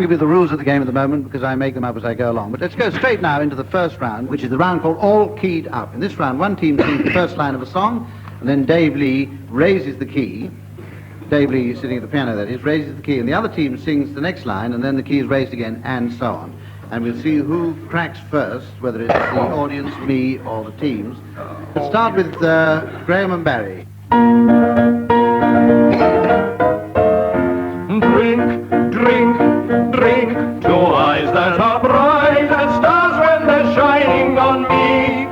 I'll give you the rules of the game at the moment because I make them up as I go along. But let's go straight now into the first round, which is the round called All Keyed Up. In this round, one team sings the first line of a song, and then Dave Lee raises the key. Dave Lee, sitting at the piano, that is, raises the key, and the other team sings the next line, and then the key is raised again, and so on. And we'll see who cracks first, whether it's the audience, me, or the teams. Let's start with Graham and Barry. Drink, drink, drink, two eyes that are bright as stars when they're shining on me.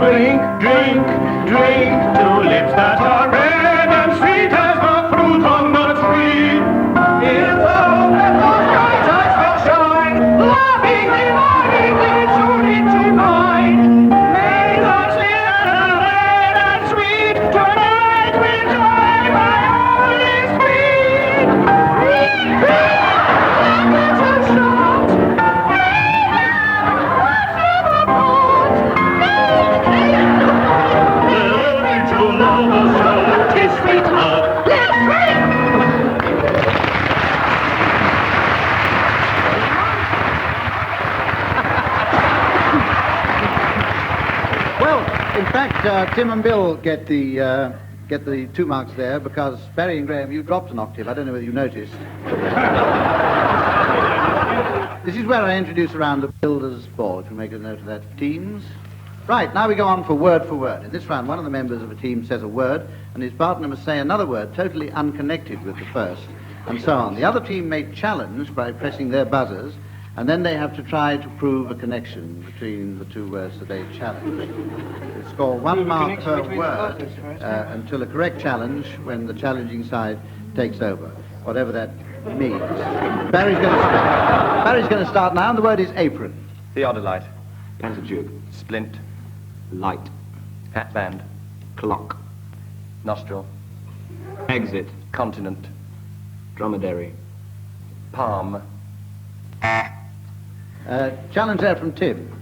Drink, drink, drink, two lips that are red and sweet as the fruit on the tree. In the hope that those bright eyes will shine, lovingly, lovingly, tune into mine. May those lips that are red and sweet tonight will join my only sweet. In fact, Tim and Bill get the 2 marks there because Barry and Graham, you dropped an octave. I don't know whether you noticed. This is where I introduce around the Builders Ball. If you make a note of that, teams. Right, now we go on for word. In this round, one of the members of a team says a word, and his partner must say another word totally unconnected with the first, and so on. The other team may challenge by pressing their buzzers, and then they have to try to prove a connection between the 2 words that they challenge. They score 1 mark per word until a correct challenge when the challenging side takes over, whatever that means. Barry's going to start now, and the word is apron. Theodolite. Pentateuch. Splint. Light. Hatband. Clock. Nostril. Exit. Continent. Dromedary. Palm. Challenge there from Tim.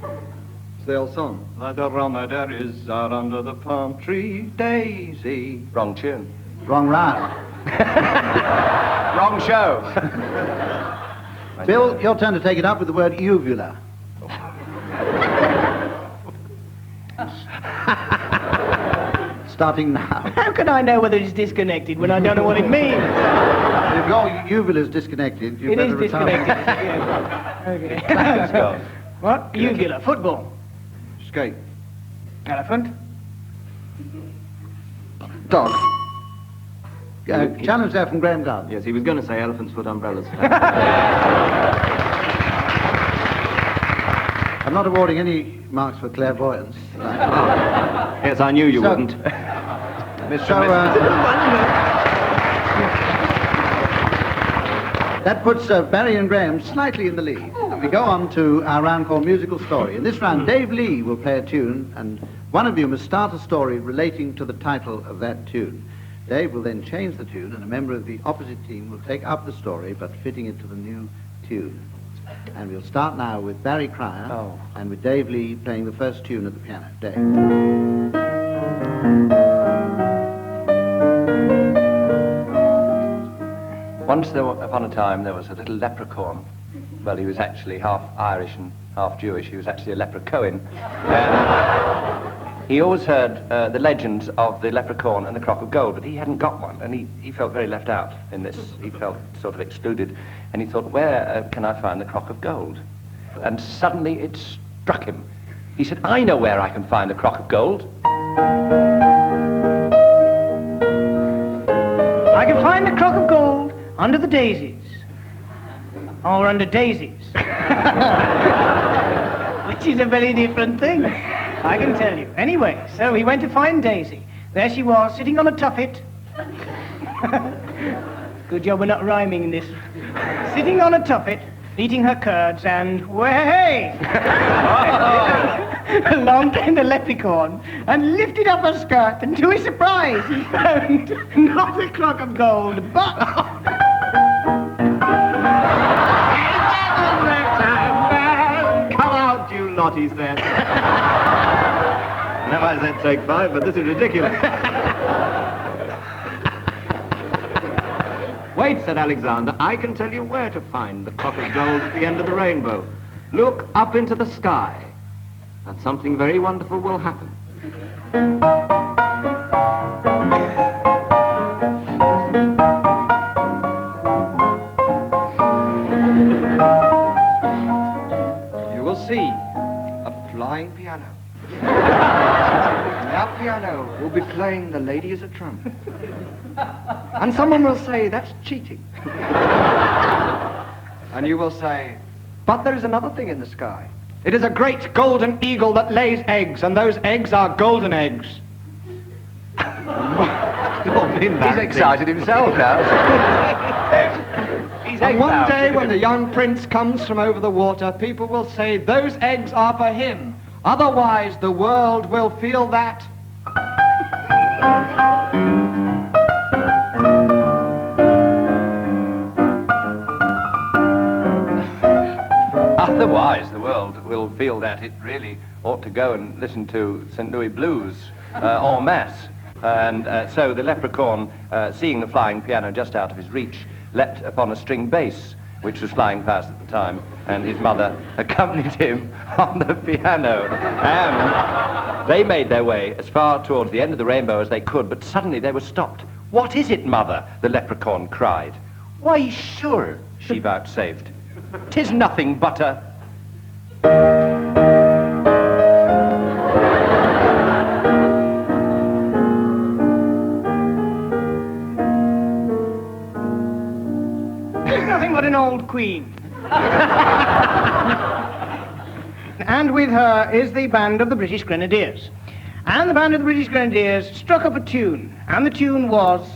It's the old song. The dromedaries are under the palm tree. Daisy. Wrong tune. Wrong round. Wrong show. Bill, your turn to take it up with the word uvula. Starting now. How can I know whether it's disconnected when I don't know what it means? If your uvula is disconnected, you It better is retire. disconnected. Yeah. Okay. Let's go. What? Uvula. Football. Skate. Elephant. Dog. Challenge there from Graham Garden. Yes, he was going to say elephant's foot umbrellas. I'm not awarding any marks for clairvoyance. Yes, I knew you wouldn't. That puts Barry and Graham slightly in the lead. We go on to our round called Musical Story. In this round, Dave Lee will play a tune, and one of you must start a story relating to the title of that tune. Dave will then change the tune, and a member of the opposite team will take up the story, but fitting it to the new tune. And we'll start now with Barry Cryer and with Dave Lee playing the first tune at the piano. Dave. Once upon a time there was a little leprechaun. Well, he was actually half Irish and half Jewish. He was actually a leprechaun. He always heard the legends of the leprechaun and the crock of gold, but he hadn't got one, and he felt very left out in this. He felt sort of excluded, and he thought, where can I find the crock of gold? And suddenly it struck him. He said, I know where I can find the crock of gold. I can find the crock of gold under the daisies. Or under daisies. Which is a very different thing, I can tell you. Anyway, so he went to find Daisy. There she was, sitting on a tuffet. Good job we're not rhyming in this. Sitting on a tuffet, eating her curds, and way! Along came the leprechaun and lifted up her skirt, and to his surprise, he found not a crock of gold, but... Come out, you lot, he said. Now I said take 5, but this is ridiculous. Wait, said Alexander, I can tell you where to find the crock of gold at the end of the rainbow. Look up into the sky, and something very wonderful will happen. You will see a flying piano. That piano will be playing The Lady is a Trump. And someone will say, that's cheating. And you will say, but there is another thing in the sky. It is a great golden eagle that lays eggs, and those eggs are golden eggs. He's excited himself now. And one day when the young prince comes from over the water, people will say, those eggs are for him. Otherwise, the world will feel that. Otherwise, the world will feel that it really ought to go and listen to St. Louis blues en masse. And so the leprechaun, seeing the flying piano just out of his reach, leapt upon a string bass, which was flying past at the time, and his mother accompanied him on the piano. And they made their way as far towards the end of the rainbow as they could, but suddenly they were stopped. "What is it, mother?" the leprechaun cried. "Why, sure," she vouchsafed. "'Tis nothing but a..." Nothing but an old queen. And with her is the band of the British Grenadiers. And the band of the British Grenadiers struck up a tune, and the tune was...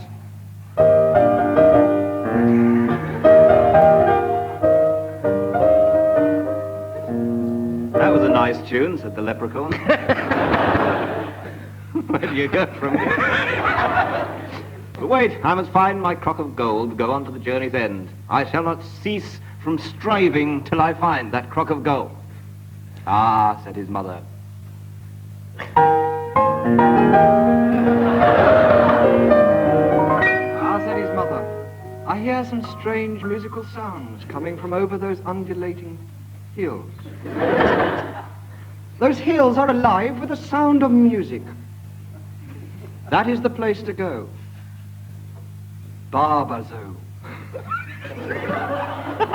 That was a nice tune, said the leprechaun. Where do you go from here? But wait, I must find my crock of gold to go on to the journey's end. I shall not cease from striving till I find that crock of gold. Ah, said his mother. Ah, said his mother, I hear some strange musical sounds coming from over those undulating hills. Those hills are alive with the sound of music. That is the place to go. Barbazo.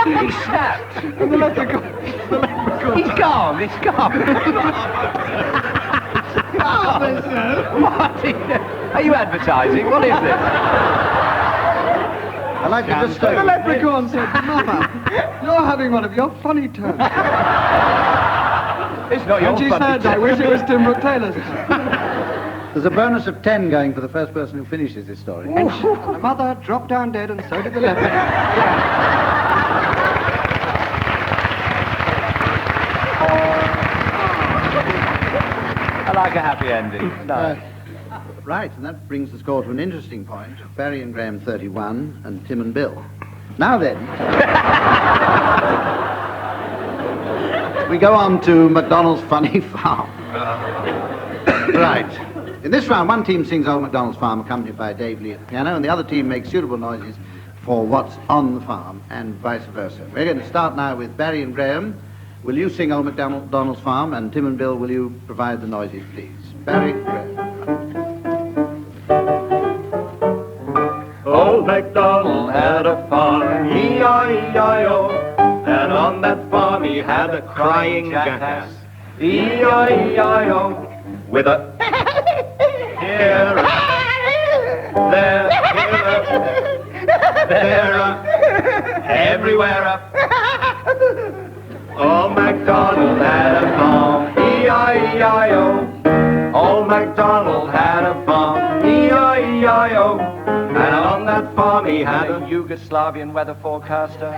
He snapped. And the leprechaun. He's gone, he's gone. What? Are you advertising? What is this? I'd like to just The leprechaun said, Mother, you're having one of your funny turns. It's not your And she funny said, I turn. wish it was Tim Brooke-Taylor's turn. There's a bonus of 10 going for the first person who finishes this story. And the mother dropped down dead, and so did the leprechaun. I like a happy ending. No. Right, and that brings the score to an interesting point. Barry and Graham 31, and Tim and Bill. Now then, we go on to MacDonald's Funny Farm. Right. In this round, one team sings Old MacDonald's Farm, accompanied by Dave Lee at the piano, and the other team makes suitable noises for what's on the farm, and vice versa. We're going to start now with Barry and Graham. Will you sing Old MacDonald's Farm, and Tim and Bill, will you provide the noises, please? Barry, Graham. Old MacDonald had a farm, E-I-E-I-O, and on that farm he had a crying jackass, E-I-E-I-O, with a here, there, there, everywhere. Old MacDonald had a farm, E-I-E-I-O. Old MacDonald had a farm, E-I-E-I-O. And on that farm he had a Yugoslavian weather forecaster.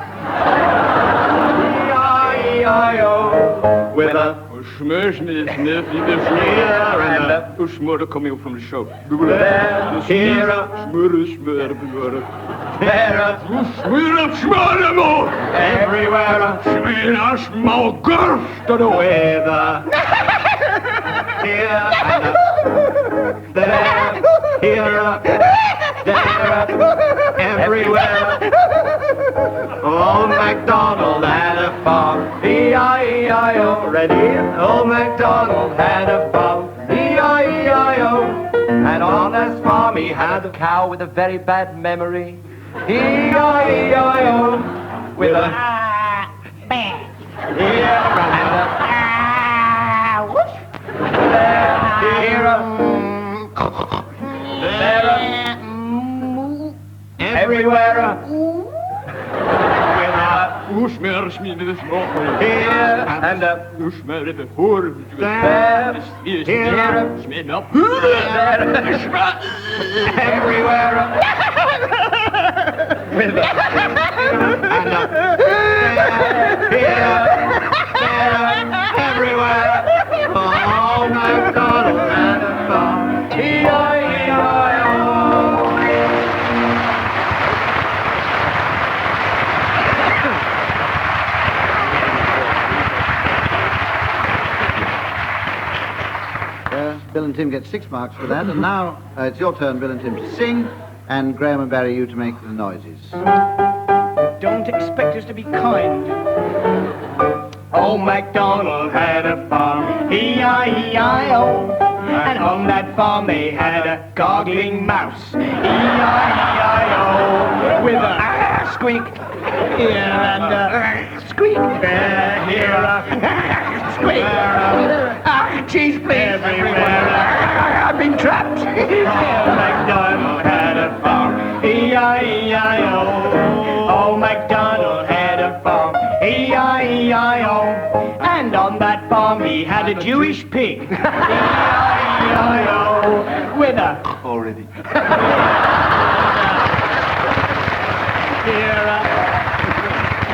E-I-E-I-O. With a Smurfsmith, here and a Smurder coming from the show. there, here, there, everywhere. With a here and a there, here, there, everywhere. Old MacDonald had a farm, E-I-E-I-O. Ready? Old MacDonald had a farm, E-I-E-I-O. And on that farm he had a cow with a very bad memory, E-I-E-I-O. With a everywhere. Here and there, everywhere. With everywhere. Oh, MacDonald had a farm, E-I-E-I-O. Bill and Tim get 6 marks for that, and now it's your turn, Bill and Tim, to sing, and Graham and Barry, you to make the noises. Don't expect us to be kind. Old MacDonald had a farm, E-I-E-I-O. And on that farm they had a goggling mouse, E-I-E-I-O. With a squeak here and a squeak there, here a squeak. Cheese, please. Everywhere. I've been trapped. Old MacDonald had a farm, E-I-E-I-O. Old MacDonald had a farm, E-I-E-I-O. And on that farm he had a Jewish pig, E-I-E-I-O. With a already. Here,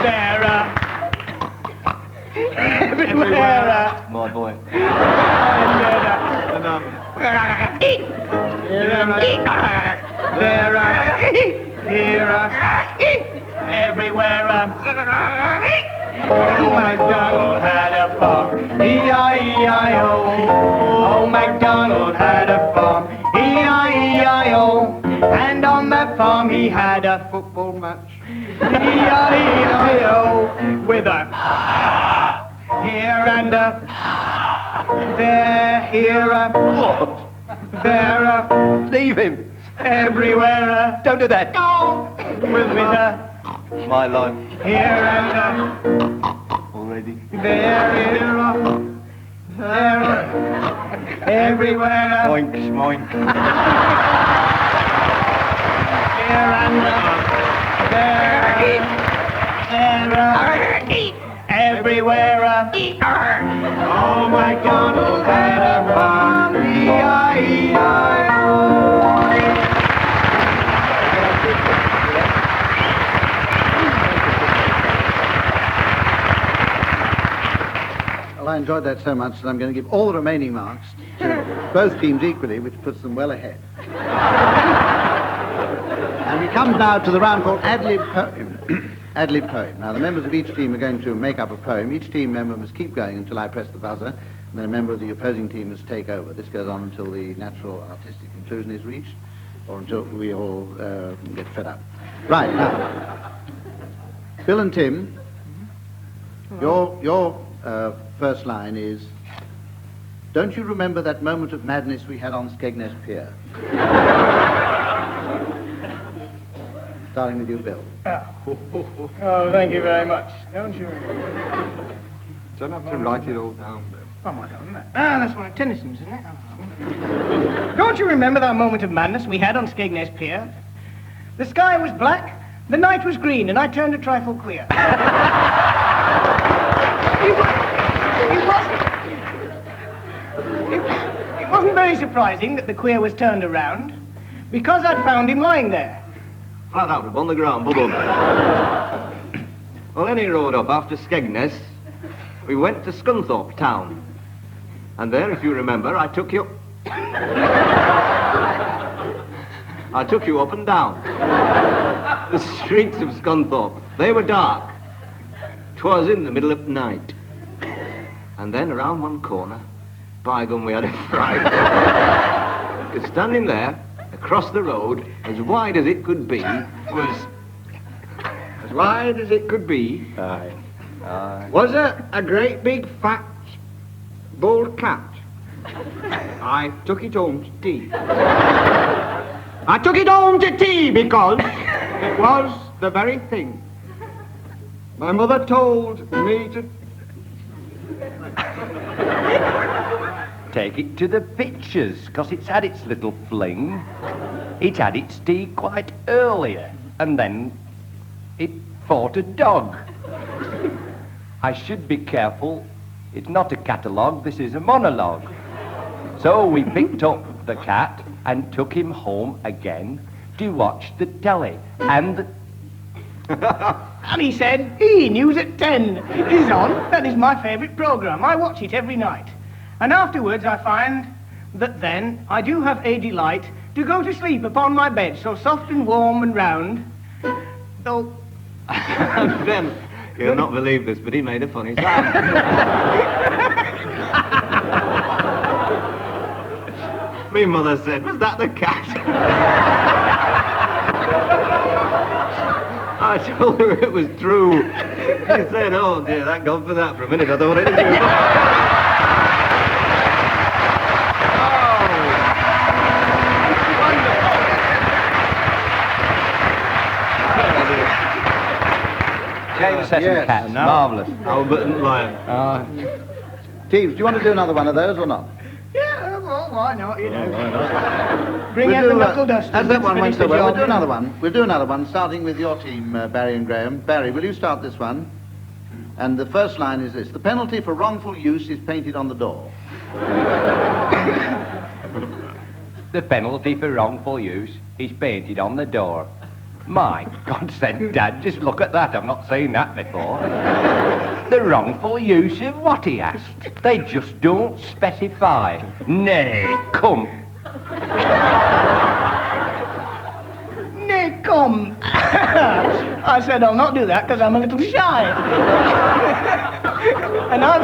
there, everywhere. My boy. Everywhere. Oh, MacDonald had a farm, E-I-E-I-O. Oh, MacDonald had a farm, E-I-E-I-O. And on that farm he had a football match, E-I-E-I-O. With a here and a there, here a there. Leave him. Everywhere. Don't do that. No. With a my life. Here and already. There, here, there. Everywhere. Moink, moink. Here and there. Everywhere. Oh, MacDonald had a farm, E-I-E-I-O. Well, I enjoyed that so much that I'm going to give all the remaining marks to both teams equally, which puts them well ahead. And we come now to the round called ad-lib poem. Ad-lib poem. Now, the members of each team are going to make up a poem. Each team member must keep going until I press the buzzer, and then a member of the opposing team must take over. This goes on until the natural artistic conclusion is reached, or until we all get fed up. Right, now, Bill and Tim, your first line is, don't you remember that moment of madness we had on Skegness Pier? Starting with you, Bill. Oh, thank you very much. Don't you remember? Don't have to write it all down. Oh, my God. That's one of Tennyson's, isn't it? Don't you remember that moment of madness we had on Skegness Pier? The sky was black, the night was green, and I turned a trifle queer. It wasn't very surprising that the queer was turned around, because I'd found him lying there. Flat out upon the ground, boom. Well, then he rode up after Skegness. We went to Scunthorpe town. And there, if you remember, I took you... I took you up and down. The streets of Scunthorpe, they were dark. 'Twas in the middle of night. And then around one corner, by gum, we had a fright. Because standing there, across the road, as wide as it could be, was... As wide as it could be... was a great big fat bald cat. I took it home to tea. I took it home to tea because it was the very thing. My mother told me to... Take it to the pictures, because it's had its little fling. It had its tea quite earlier, and then it fought a dog. I should be careful. It's not a catalogue, this is a monologue. So we picked up the cat and took him home again to watch the telly. And And he said, News at 10 is on. That is my favourite programme. I watch it every night. And afterwards I find that then I do have a delight to go to sleep upon my bed, so soft and warm and round, though... And then, you'll not believe this, but he made a funny sound. My mother said, was that the cat? I told her it was true. She said, oh dear, thank God for that. For a minute I thought it was you. James set yes. cats, marvellous. Albert and Lion. Teams, do you want to do another one of those or not? Yeah, well, why not, you know. Why not? Bring out the knuckle dusters. As that one went so well, Finish we'll the do job. another one. We'll do another one, starting with your team, Barry and Graham. Barry, will you start this one? And the first line is this: the penalty for wrongful use is painted on the door. The penalty for wrongful use is painted on the door. My God, said Dad, just look at that. I've not seen that before. The wrongful use of what, he asked. They just don't specify. Nay, come. Nay, come. I said I'll not do that because I'm a little shy. And I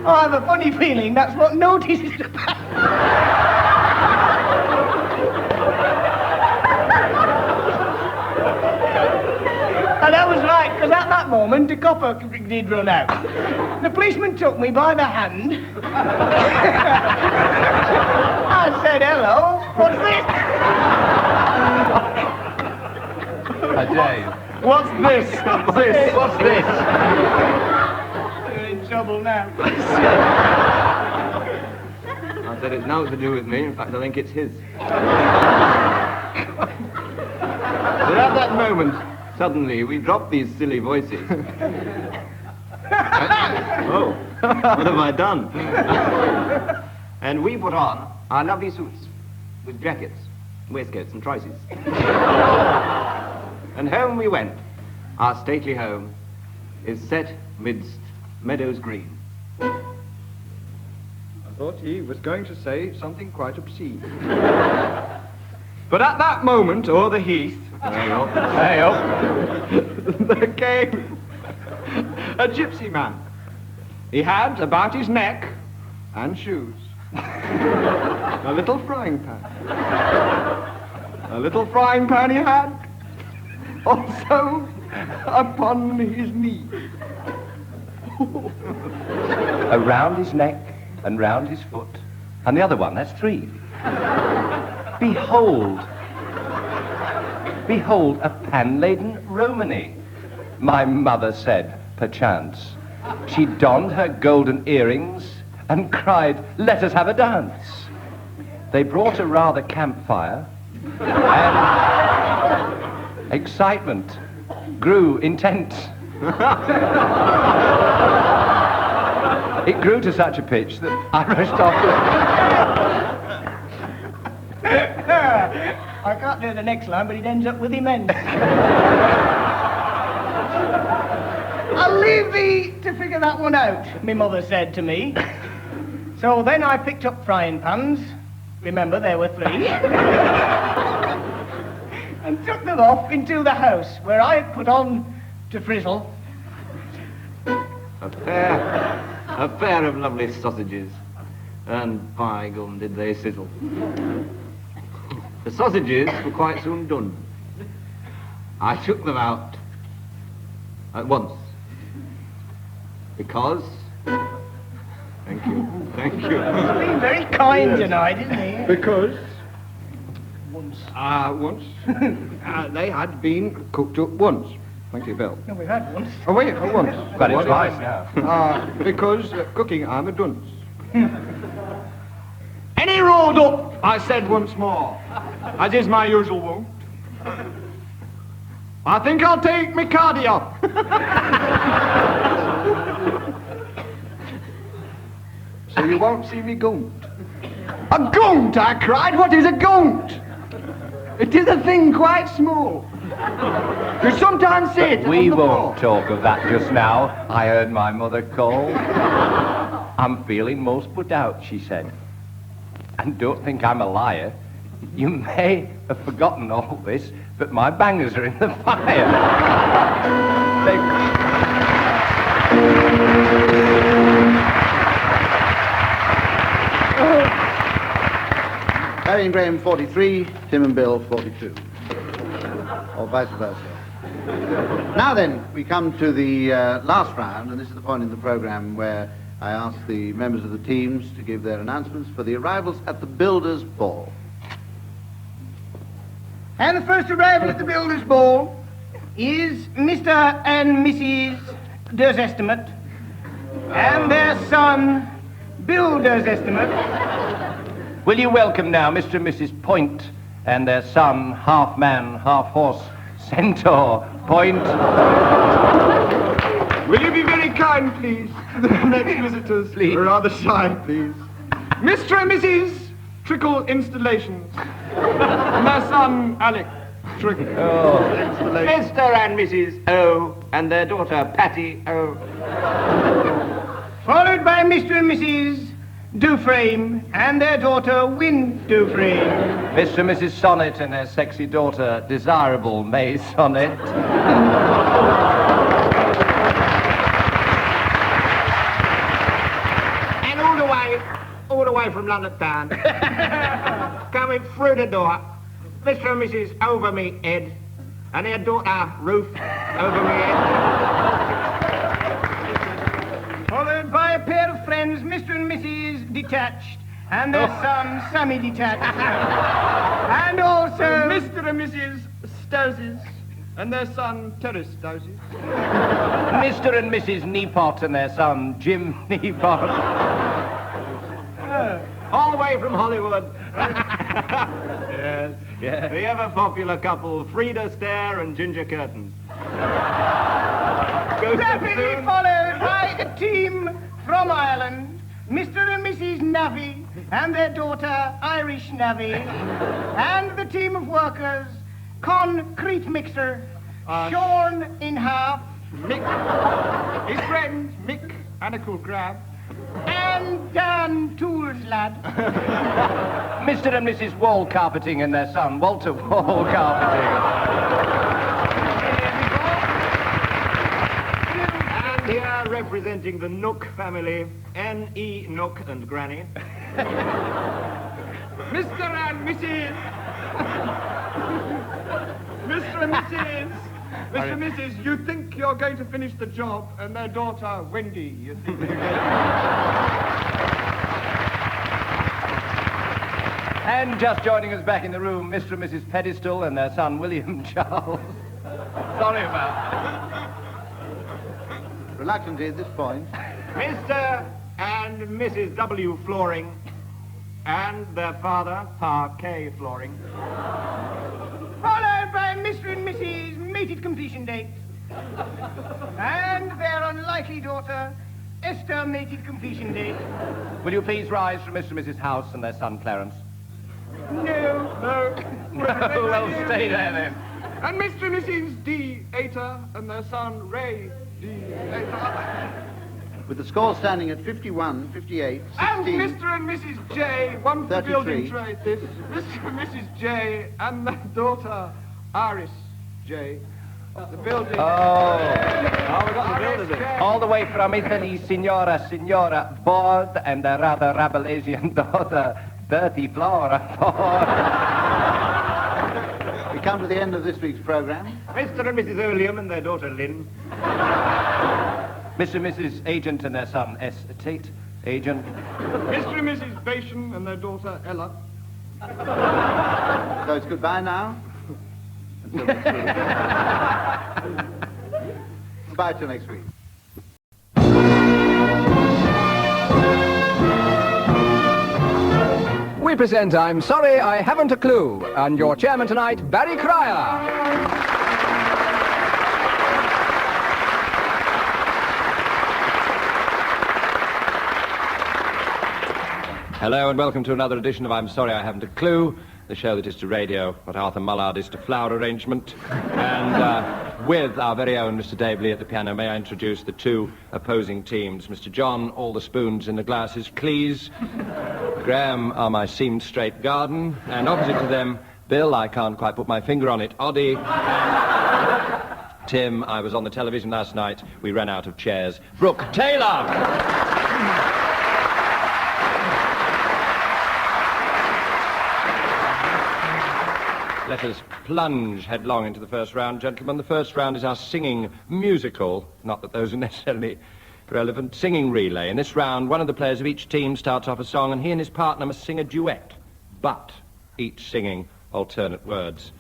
have a funny feeling that's what notice is about. And I was right, because at that moment the copper did run out. The policeman took me by the hand. I said, hello, what's this? Dave. What's this? What's this? What's this? You're in trouble now. I said it's nothing to do with me. In fact, I think it's his. But at that moment, suddenly, we dropped these silly voices. Oh, what have I done? And we put on our lovely suits with jackets, waistcoats and trousers. And home we went. Our stately home is set midst meadows green. I thought he was going to say something quite obscene. But at that moment, o'er the heath, there came a gypsy man. He had about his neck and shoes a little frying pan. A little frying pan he had also upon his knee. Around his neck and round his foot. And the other one, that's 3. Behold. Behold, a pan-laden Romany. My mother said, perchance. She donned her golden earrings and cried, let us have a dance. They brought a rather campfire, and excitement grew intense. It grew to such a pitch that I rushed off. I can't do the next line, but it ends up with immense. I'll leave thee to figure that one out, my mother said to me. So then I picked up frying pans. Remember, there were 3. And took them off into the house, where I had put on to frizzle. A pair of lovely sausages. And by gum did they sizzle. The sausages were quite soon done. I took them out at once because... Thank you. He's been very kind tonight, isn't he? Because... Once they had been cooked up once. Thank you, Bill. No, we've had once. Oh, wait, once. But it's twice now. Because cooking, I'm a dunce. Any rolled up, I said once more, as is my usual wont. I think I'll take my cardi off. So you won't see me gunt. A gunt, I cried. What is a gunt? It is a thing quite small. You sometimes see it. We won't talk of that just now. I heard my mother call. I'm feeling most put out, she said. And don't think I'm a liar. You may have forgotten all this, but my bangers are in the fire. Barry and Graham 43, Tim and Bill 42. Or vice versa. Now then, we come to the last round, and this is the point in the programme where I ask the members of the teams to give their announcements for the arrivals at the Builders' Ball. And the first arrival at the Builders' Ball is Mr. and Mrs. Does Estimate and their son, Bill Does Estimate. Will you welcome now Mr. and Mrs. Point and their son, half man, half horse, Centaur Point. Will you be very kind, please, to the next visitors? Please. Rather shy, please. Mr. and Mrs. Trickle Installations. And their son, Alec Trickle. Mr. and Mrs. O and their daughter, Patty O. Followed by Mr. and Mrs. Dufresne and their daughter, Win Dufresne. Mr. and Mrs. Sonnet and their sexy daughter, Desirable May Sonnet. And all the way from London town, coming through the door, Mr. and Mrs. Over Me Ed and their daughter, Ruth Over Me Ed. Followed by a pair of friends, Mr. and Mrs. Detached, and their son, Sammy Detached. And also... Mr. and Mrs. Stoses and their son, Terrace Stoses. Mr. and Mrs. Neapot and their son, Jim Neapot. All the way from Hollywood. Yes. Yeah. The ever popular couple, Frida Stair and Ginger Curtains. Rapidly followed by a team from Ireland, Mr. and Mrs. Navy and their daughter, Irish Navy, and the team of workers, Concrete Mixer, shorn in half, Mick, his friend, Mick Anacle Grab. and Dan Tools Lad. Mr. and Mrs. Wall Carpeting and their son, Walter Wall Carpeting. And here, representing the Nook family, N.E. Nook and Granny. Mr. and Mrs. Mr. and Mrs. Mr. and Mrs. You think you're going to finish the job, and their daughter, Wendy, you think you're going to... And just joining us back in the room, Mr. and Mrs. Pedestal and their son, William Charles. Sorry about that. Reluctantly at this point, Mr. and Mrs. W. Flooring, and their father, Pa K. Flooring. Followed by Mr. and Mrs. Mated Completion Date. And their unlikely daughter, Esther Mated Completion Date. Will you please rise from Mr. and Mrs. House and their son, Clarence? No. Well, stay there then. And Mr. and Mrs. D. Ater and their son, Ray D. Ater. with the score standing at 51, 58, 16. And Mr. and Mrs. J, one for the 33. building trade, this. Mr. and Mrs. J and their daughter, Iris J. The building. We got the builders in. All the way from Italy, Signora Board, and a rather Rabelaisian daughter, Dirty Flora Board. come to the end of this week's programme. Mr. and Mrs. Oleum and their daughter Lynn. Mr. and Mrs. Agent and their son, S. Tate. Agent. Mr. and Mrs. Bation and their daughter Ella. So it's goodbye now. Bye till next week. We present I'm Sorry I Haven't a Clue, and your chairman tonight, Barry Cryer. Hello and welcome to another edition of I'm Sorry I Haven't a Clue, the show that is to radio what Arthur Mullard is to flower arrangement. And with our very own Mr. Dave Lee at the piano, may I introduce the two opposing teams. Mr. John, all the spoons in the glasses, please. Graham are my seamed straight garden. And opposite to them, Bill, I can't quite put my finger on it, Oddie. Tim, I was on the television last night. We ran out of chairs. Brooke-Taylor! Let us plunge headlong into the first round, gentlemen. The first round is our singing musical, not that those are necessarily relevant, singing relay. In this round, one of the players of each team starts off a song, and he and his partner must sing a duet, but each singing alternate words.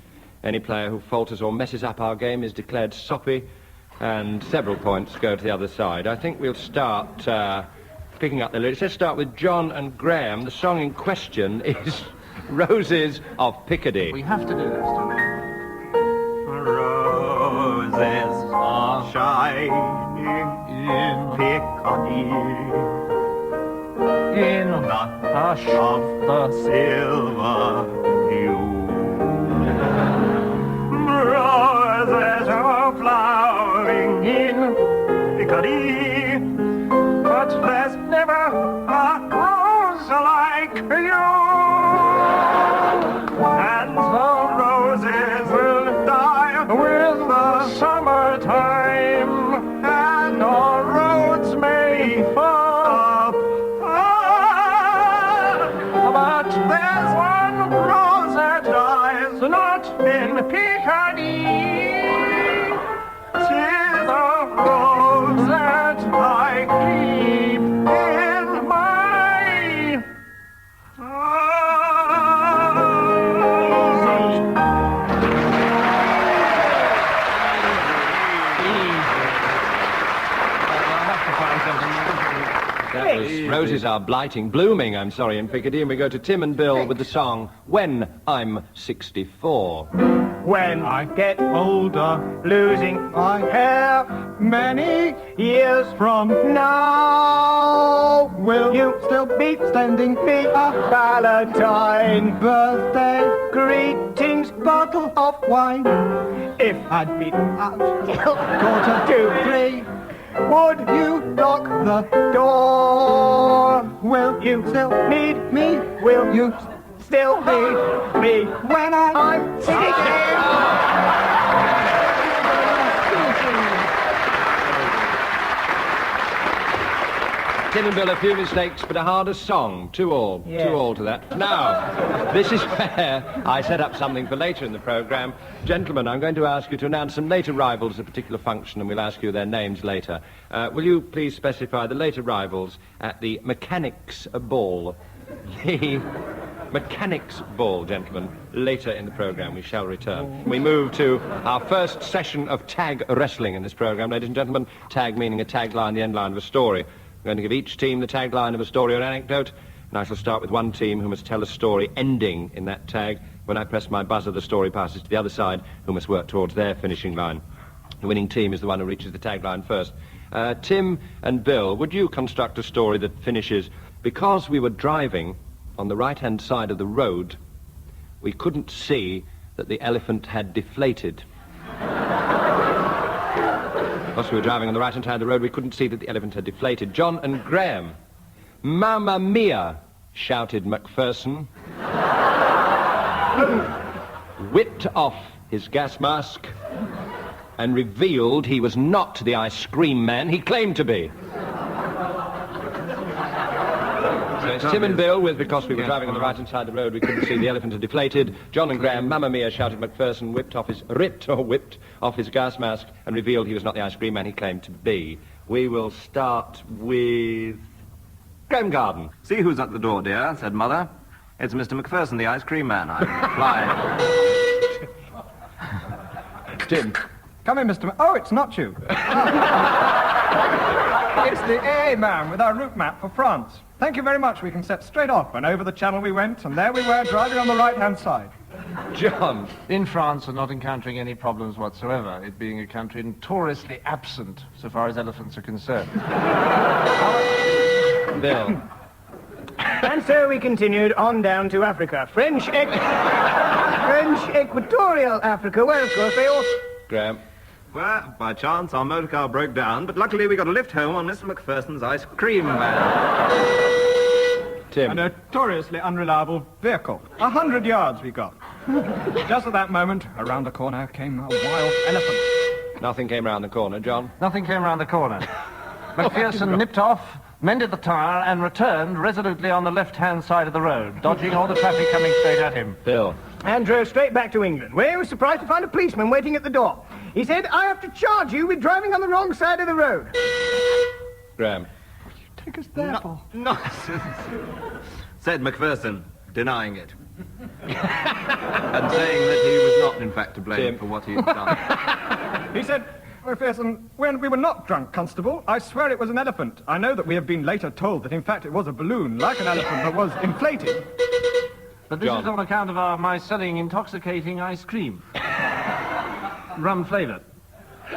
Any player who falters or messes up our game is declared soppy, and several points go to the other side. I think we'll start picking up the lyrics. Let's start with John and Graham. The song in question is Roses of Picardy. We have to do this, don't we? Roses are shining in Picardy, in the hush of the silver dew. Roses are flowering in Picardy, but there's never a rose like you. And the roses will die with the summertime, and our roads may fall apart. But there's one rose that dies not in Picardy. 'Tis the rose that I keep in my That was Roses Are Blighting, Blooming, I'm sorry, in Picardy. And we go to Tim and Bill with the song When I'm 64. When I get older, losing my hair many years from now, will you still be sending me a Valentine birthday greetings bottle of wine? If I'd been out till 2:45, would you lock the door? Will you still need me? Will you still need me when I'm 60? Tim and Bill, a few mistakes, but a harder song. 2-2. Yes. 2-2 to that. Now, this is where I set up something for later in the programme. Gentlemen, I'm going to ask you to announce some late arrivals at a particular function, and we'll ask you their names later. Will you please specify the late arrivals at the Mechanics Ball? The Mechanics Ball, gentlemen. Later in the programme, we shall return. We move to our first session of tag wrestling in this programme, ladies and gentlemen. Tag meaning a tagline, the end line of a story. I'm going to give each team the tagline of a story or an anecdote, and I shall start with one team who must tell a story ending in that tag. When I press my buzzer, the story passes to the other side, who must work towards their finishing line. The winning team is the one who reaches the tagline first. Tim and Bill, would you construct a story that finishes, because we were driving on the right-hand side of the road, we couldn't see that the elephant had deflated. Whilst we were driving on the right-hand side of the road, we couldn't see that the elephant had deflated. John and Graham. Mamma mia, shouted Macpherson. Whipped off his gas mask and revealed he was not the ice cream man he claimed to be. So it's Tim and Bill with Because We Were Driving on the Right-Hand Side of the Road, we couldn't see the elephant had deflated. John and Graham, Mamma Mia, shouted Macpherson, whipped off his gas mask and revealed he was not the ice cream man he claimed to be. We will start with Graham Garden. See who's at the door, dear, said Mother. It's Mr. Macpherson, the ice cream man. I replied. Tim. Come in, Mr. Oh, it's not you. It's the AA man with our route map for France. Thank you very much. We can set straight off. And over the channel we went, and there we were, driving on the right-hand side. John. In France, we're not encountering any problems whatsoever, it being a country notoriously absent so far as elephants are concerned. Bill. And so we continued on down to Africa. French equatorial Africa, where, of course, they all... Graham. Well, by chance, our motor car broke down, but luckily we got a lift home on Mr. Macpherson's ice cream van. Tim. A notoriously unreliable vehicle. 100 yards we got. Just at that moment, around the corner came a wild elephant. Nothing came round the corner, John. Nothing came round the corner. Macpherson nipped off, mended the tyre, and returned resolutely on the left-hand side of the road, dodging all the traffic coming straight at him. Bill. And drove straight back to England, where he was surprised to find a policeman waiting at the door. He said, I have to charge you with driving on the wrong side of the road. Graham. Take us there, Paul. Nonsense, said Macpherson, denying it. And saying that he was not, in fact, to blame Tim. for what he had done. He said, Macpherson, when we were not drunk, Constable, I swear it was an elephant. I know that we have been later told that, in fact, it was a balloon, like an elephant, that was inflated. But this John. is on account of my selling intoxicating ice cream. Rum-flavoured,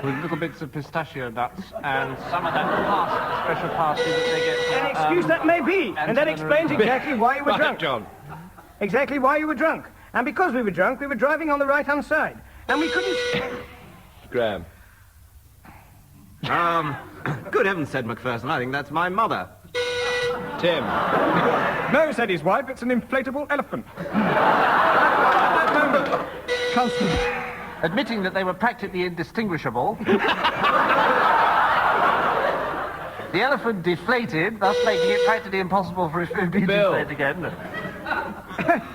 with little bits of pistachio nuts and some of that special pasty that they get... An excuse that may be, and that explains exactly why you were drunk. John. Exactly why you were drunk. And because we were drunk, we were driving on the right-hand side. And we couldn't... Graham. Good heavens, said Macpherson, I think that's my mother. Tim. No, said his wife, it's an inflatable elephant. At that moment, Constable... Admitting that they were practically indistinguishable, the elephant deflated, thus making it practically impossible for it to be deflated again.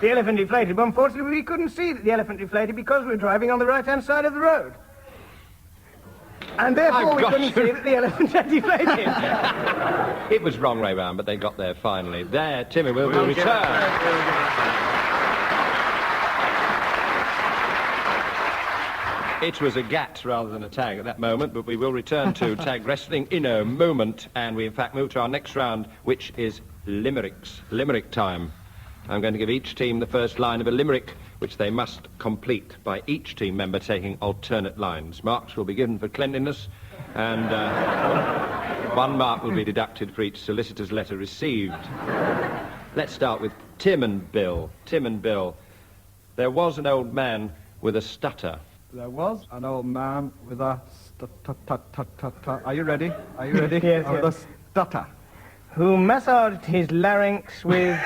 The elephant deflated, but unfortunately we couldn't see that the elephant deflated because we were driving on the right-hand side of the road. And therefore we couldn't see that the elephant had deflated. It was wrong way round, but they got there finally. There, Timmy will return. It was a gat rather than a tag at that moment, but we will return to tag wrestling in a moment, and we in fact move to our next round, which is limericks. Limerick time. I'm going to give each team the first line of a limerick, which they must complete by each team member taking alternate lines. Marks will be given for cleanliness, and 1 mark will be deducted for each solicitor's letter received. Let's start with Tim and Bill. Tim and Bill. There was an old man with a stutter. There was an old man with a stutter. Are you ready? Are you ready? Yes, With yes. a stutter. Who massaged his larynx with...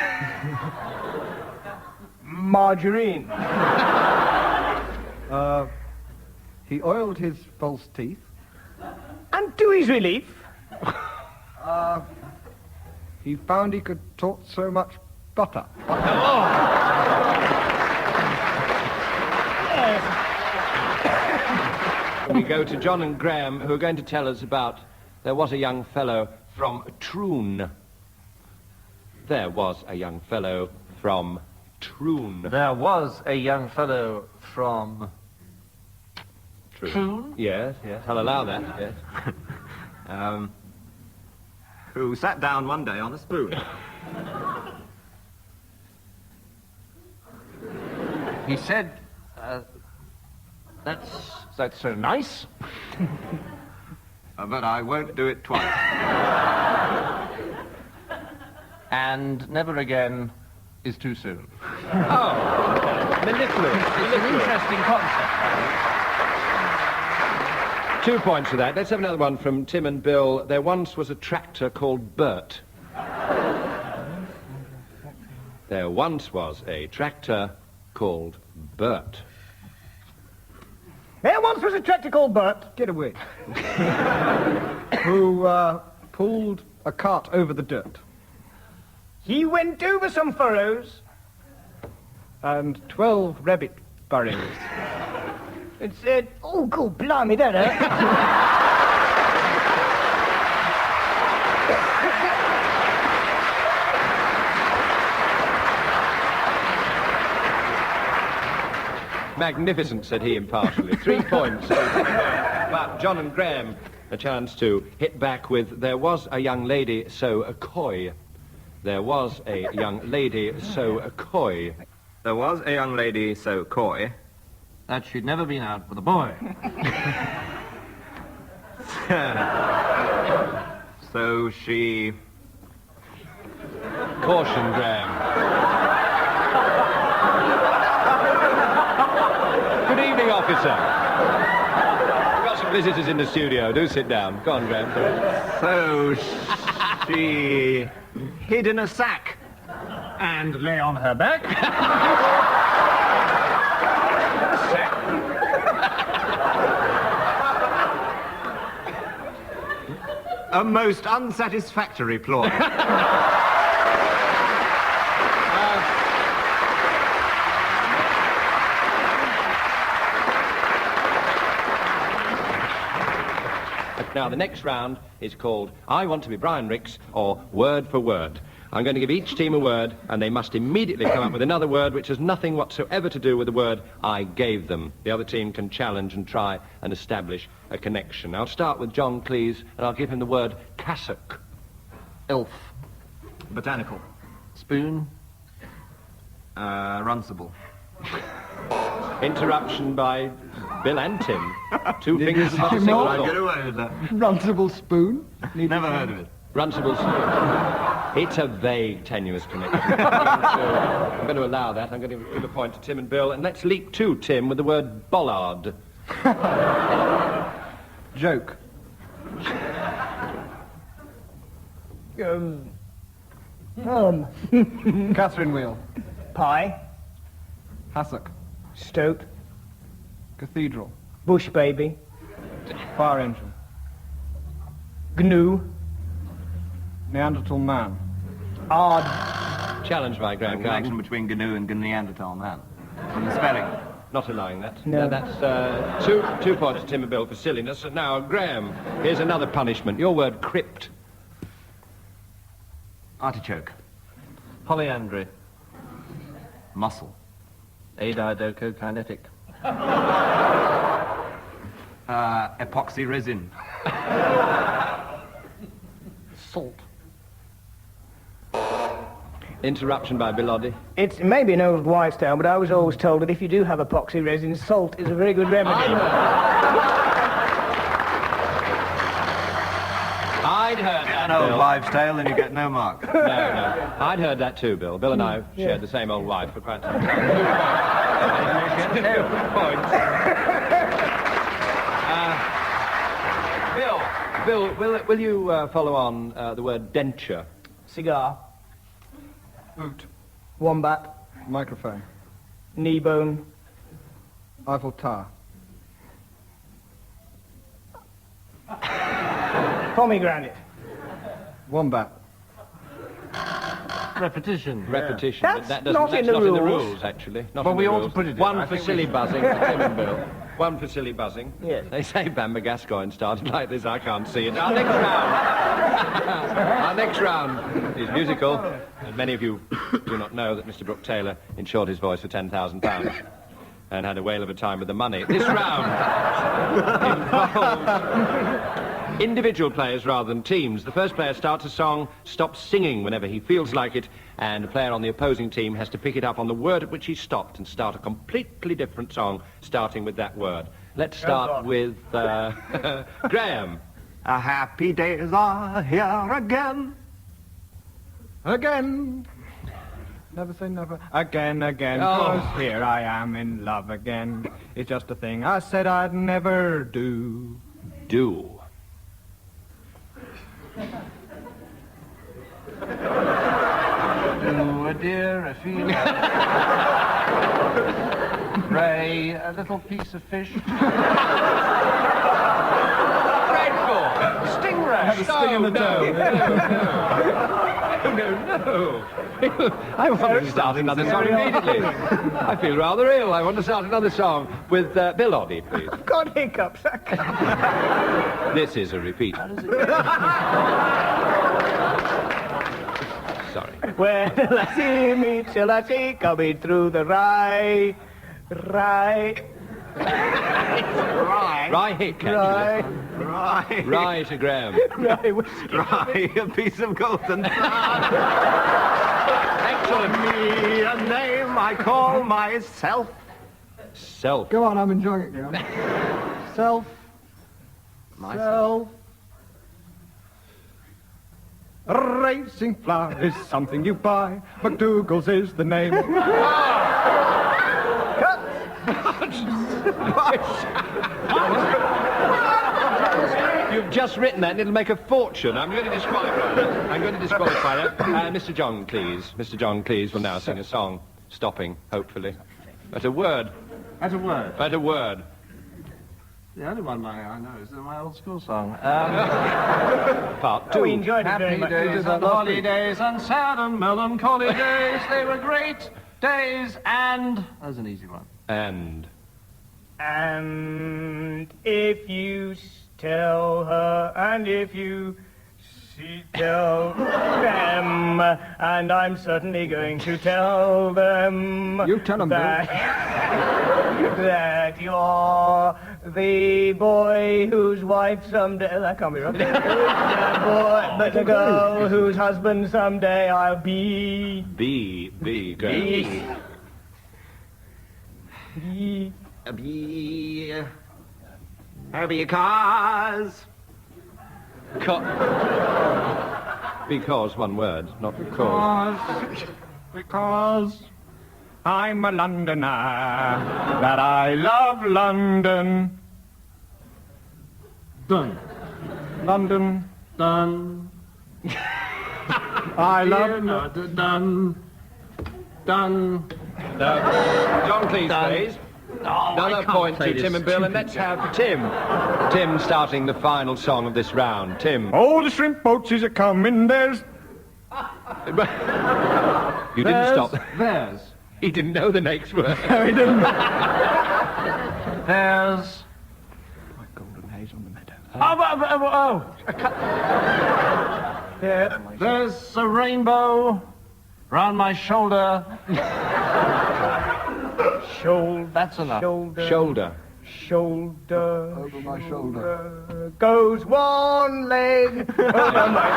margarine. He oiled his false teeth. And to his relief... He found he could talk so much butter. We go to John and Graham, who are going to tell us about there was a young fellow from Troon. There was a young fellow from Troon. There was a young fellow from... Troon? Yes, yes, I'll allow that, yes. Who sat down one day on a spoon. He said, that's so nice. But I won't do it twice. And never again is too soon. Mellifluous. It's an interesting concept. 2 points for that. Let's have another one from Tim and Bill. There once was a tractor called Bert. There once was a tractor called Bert. There once was a tractor called Bert. Get away. Who pulled a cart over the dirt. He went over some furrows. And 12 rabbit burrows. It said, oh, God, blimey, that hurt. Magnificent, said he impartially. 3 points. But John and Graham, a chance to hit back with, there was a young lady so coy. There was a young lady so coy. There was a young lady so coy. That she'd never been out with a boy. So she... Caution, Graham. Good evening, officer. We've got some visitors in the studio. Do sit down. Go on, Graham. So she hid in a sack. And lay on her back. A most unsatisfactory ploy. Now, the next round is called I Want to Be Brian Ricks, or Word for Word. I'm going to give each team a word, and they must immediately come up with another word which has nothing whatsoever to do with the word I gave them. The other team can challenge and try and establish a connection. I'll start with John, please, and I'll give him the word cassock. Elf. Botanical. Spoon. Runcible. Interruption by Bill and Tim. 2 fingers above a single I'll get thought. away with that. Runcible spoon. Never heard of it. Runcible spoon. It's a vague, tenuous connection. I'm going to allow that. I'm going to give a point to Tim and Bill. And let's leap to Tim with the word bollard. Joke. Catherine wheel. Pie. Hassock. Stoat. Cathedral. Bush baby. Fire engine. Gnu. Neanderthal man. Odd. Challenge by A Graham connection Garden. between GNU and Neanderthal man. And the spelling. Not allowing that. No. That's two points to Tim and Bill for silliness. And now, Graham, here's another punishment. Your word crypt. Artichoke. Polyandry. Muscle. Adidocokinetic. Epoxy resin. Salt. Interruption by Bilodi. It's maybe an old wives' tale, but I was always told that if you do have epoxy resin, salt is a very good remedy. I'd heard that, An old Bill. wives' tale and you get no mark. No. I'd heard that too, Bill. Bill and I have shared the same old wife for quite some time. 2 points. Bill, will you follow on the word denture? Cigar. Boot. Wombat. Microphone. Knee bone. Eiffel Tower. Pomegranate. Wombat. Repetition. Repetition. That's That not in the that's not in the rules. rules, actually. Not Well, in we the ought to rules. put it in. One I for think silly buzzing for Tim and Bill. One for silly buzzing. Yes. They say Bamber Gascoigne started like this. I can't see it. Our next round is musical. And many of you do not know that Mr. Brooke-Taylor insured his voice for £10,000 and had a whale of a time with the money. This round involves individual players rather than teams. The first player starts a song, stops singing whenever he feels like it, and the player on the opposing team has to pick it up on the word at which he stopped and start a completely different song starting with that word. Let's start with Graham. A happy days are here again. Again. Never say never. Again, again. Oh. 'Cause here I am in love again. It's just a thing I said I'd never do. Do. Oh, a dear, a feeling. Ray, a little piece of fish. Dreadful. Stingray. sting in the toe. No. I want to start another song immediately. I feel rather ill. I want to start another song with Bill Oddie, please. I've got hiccups. This is a repeat. Sorry. When I see me till I see coming through the rye. Rye hick, Rye to Graham. Rye whiskey. Rye, a piece of golden Excellent. me a name I call myself. Self. Go on, I'm enjoying it, Graham. Self. Myself. A racing flower is something you buy. McDougal's is the name. You've just written that and it'll make a fortune. I'm going to disqualify that. Mr. John Cleese. Mr. John Cleese will now sing a song, stopping, hopefully. At a word. At a word. At a word. The only one I know is my old school song. Part two. We enjoyed it very Happy much. days and holidays and sad and melancholy days. They were great days and... That was an easy one. And if you tell her, and if you tell them, and I'm certainly going to tell them. You tell them, that, that you're the boy whose wife someday. That can't be right. The boy, but the girl whose husband someday I'll be. B, Graham. Because. Because, one word, not because. Because I'm a Londoner, that I love London. Done. London, Done. I love Done. Done. John Cleese, please. Another point to Tim and Bill, and let's have Tim. Tim starting the final song of this round. Tim. Oh, the shrimp boats is a-coming, there's... You didn't stop. There's. He didn't know the next word. No, he didn't. There's. My golden haze on the meadow. There's a rainbow round my shoulder. That's enough. Shoulder. Over my shoulder. Goes one leg over my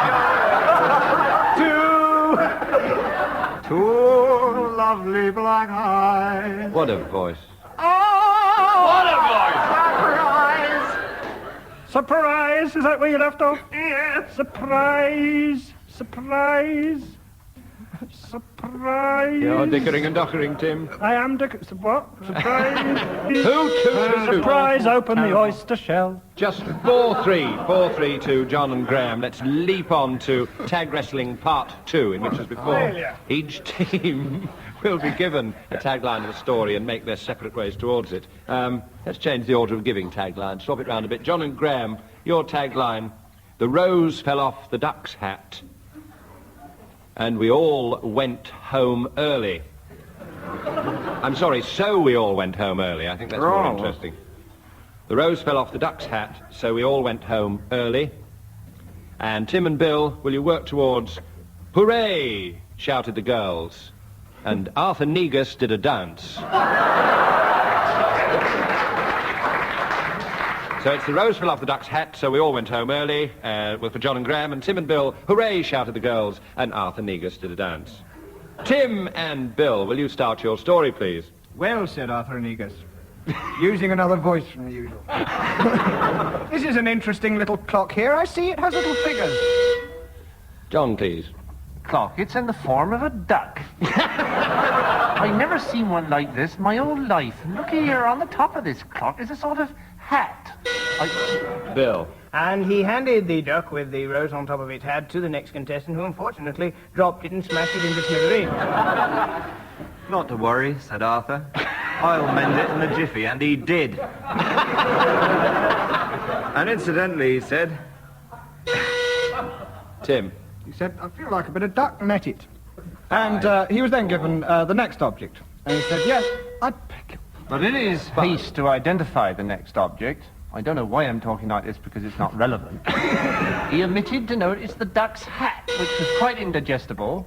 shoulder. Two lovely black eyes. What a voice. Surprise! Is that where you left off? Yes. Surprise! Surprise! Surprise! You're dickering and dockering, Tim. I am what? Surprise! Hoot. Surprise! Open the oyster shell. Just 4-3 to John and Graham. Let's leap on to Tag Wrestling Part 2, in which, as before, each team will be given a tagline of a story and make their separate ways towards it. Let's change the order of giving taglines, swap it round a bit. John and Graham, your tagline: the rose fell off the duck's hat, and we all went home early. I'm sorry, so we all went home early. I think that's more interesting. The rose fell off the duck's hat, so we all went home early. And Tim and Bill, will you work towards hooray, shouted the girls. And Arthur Negus did a dance. So it's the rose fell off the duck's hat, so we all went home early, for John and Graham, and Tim and Bill, hooray, shouted the girls, and Arthur Negus did a dance. Tim and Bill, will you start your story, please? Well said, Arthur Negus. Using another voice from the usual. This is an interesting little clock here. I see it has little figures. John, please. Clock. It's in the form of a duck. I've never seen one like this my whole life. And look here, on the top of this clock is a sort of hat. Bill. And he handed the duck with the rose on top of its hat to the next contestant, who unfortunately dropped it and smashed it into smithereens. Not to worry, said Arthur. I'll mend it in a jiffy, and he did. And incidentally, he said, Tim. He said, I feel like a bit of duck and ate it. And he was then given the next object. And he said, yes, I'd pick it. But in his haste to identify the next object, I don't know why I'm talking like this because it's not relevant, he omitted to notice the duck's hat, which was quite indigestible.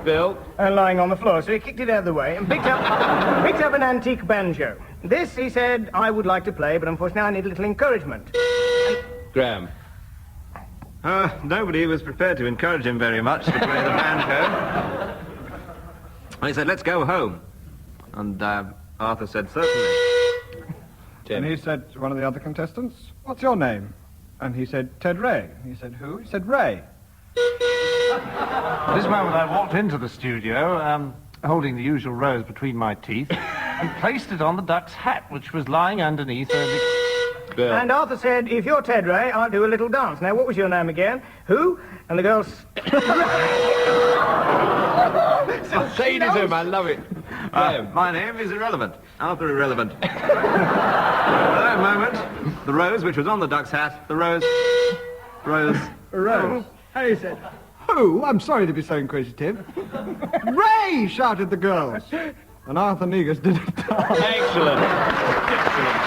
Bill. And lying on the floor, so he kicked it out of the way and picked up an antique banjo. This, he said, I would like to play, but unfortunately I need a little encouragement. Graham. Nobody was prepared to encourage him very much to play the banjo. He said, let's go home. And Arthur said, certainly. Tim. And he said to one of the other contestants, what's your name? And he said, Ted Ray. He said, who? He said, Ray. At this moment I walked into the studio, holding the usual rose between my teeth, and placed it on the duck's hat, which was lying underneath Bill. And Arthur said, if you're Ted Ray, I'll do a little dance. Now, what was your name again? Who? And the girl... Sadism, I love it. My name is Irrelevant. Arthur Irrelevant. At that moment, the rose, which was on the duck's hat, the rose... Rose. And he said, who? I'm sorry to be so inquisitive. Ray! Shouted the girls. And Arthur Negus did a dance. Excellent. Excellent.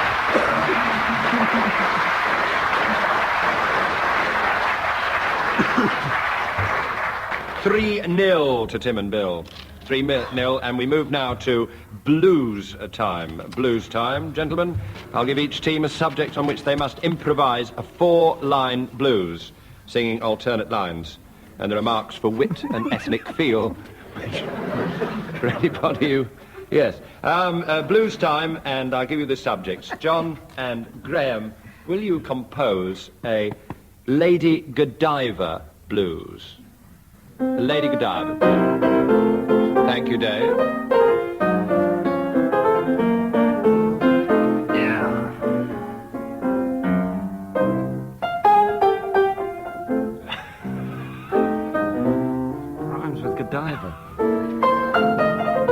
3-0 to Tim and Bill. 3-0, and we move now to blues time. Blues time, gentlemen. I'll give each team a subject on which they must improvise a 4-line blues, singing alternate lines. And there are marks for wit and ethnic feel. For anybody who... Yes. Blues time, and I'll give you the subjects. John and Graham, will you compose a Lady Godiva blues? Lady Godiva. Thank you, Dave. Yeah. Rhymes with Godiva.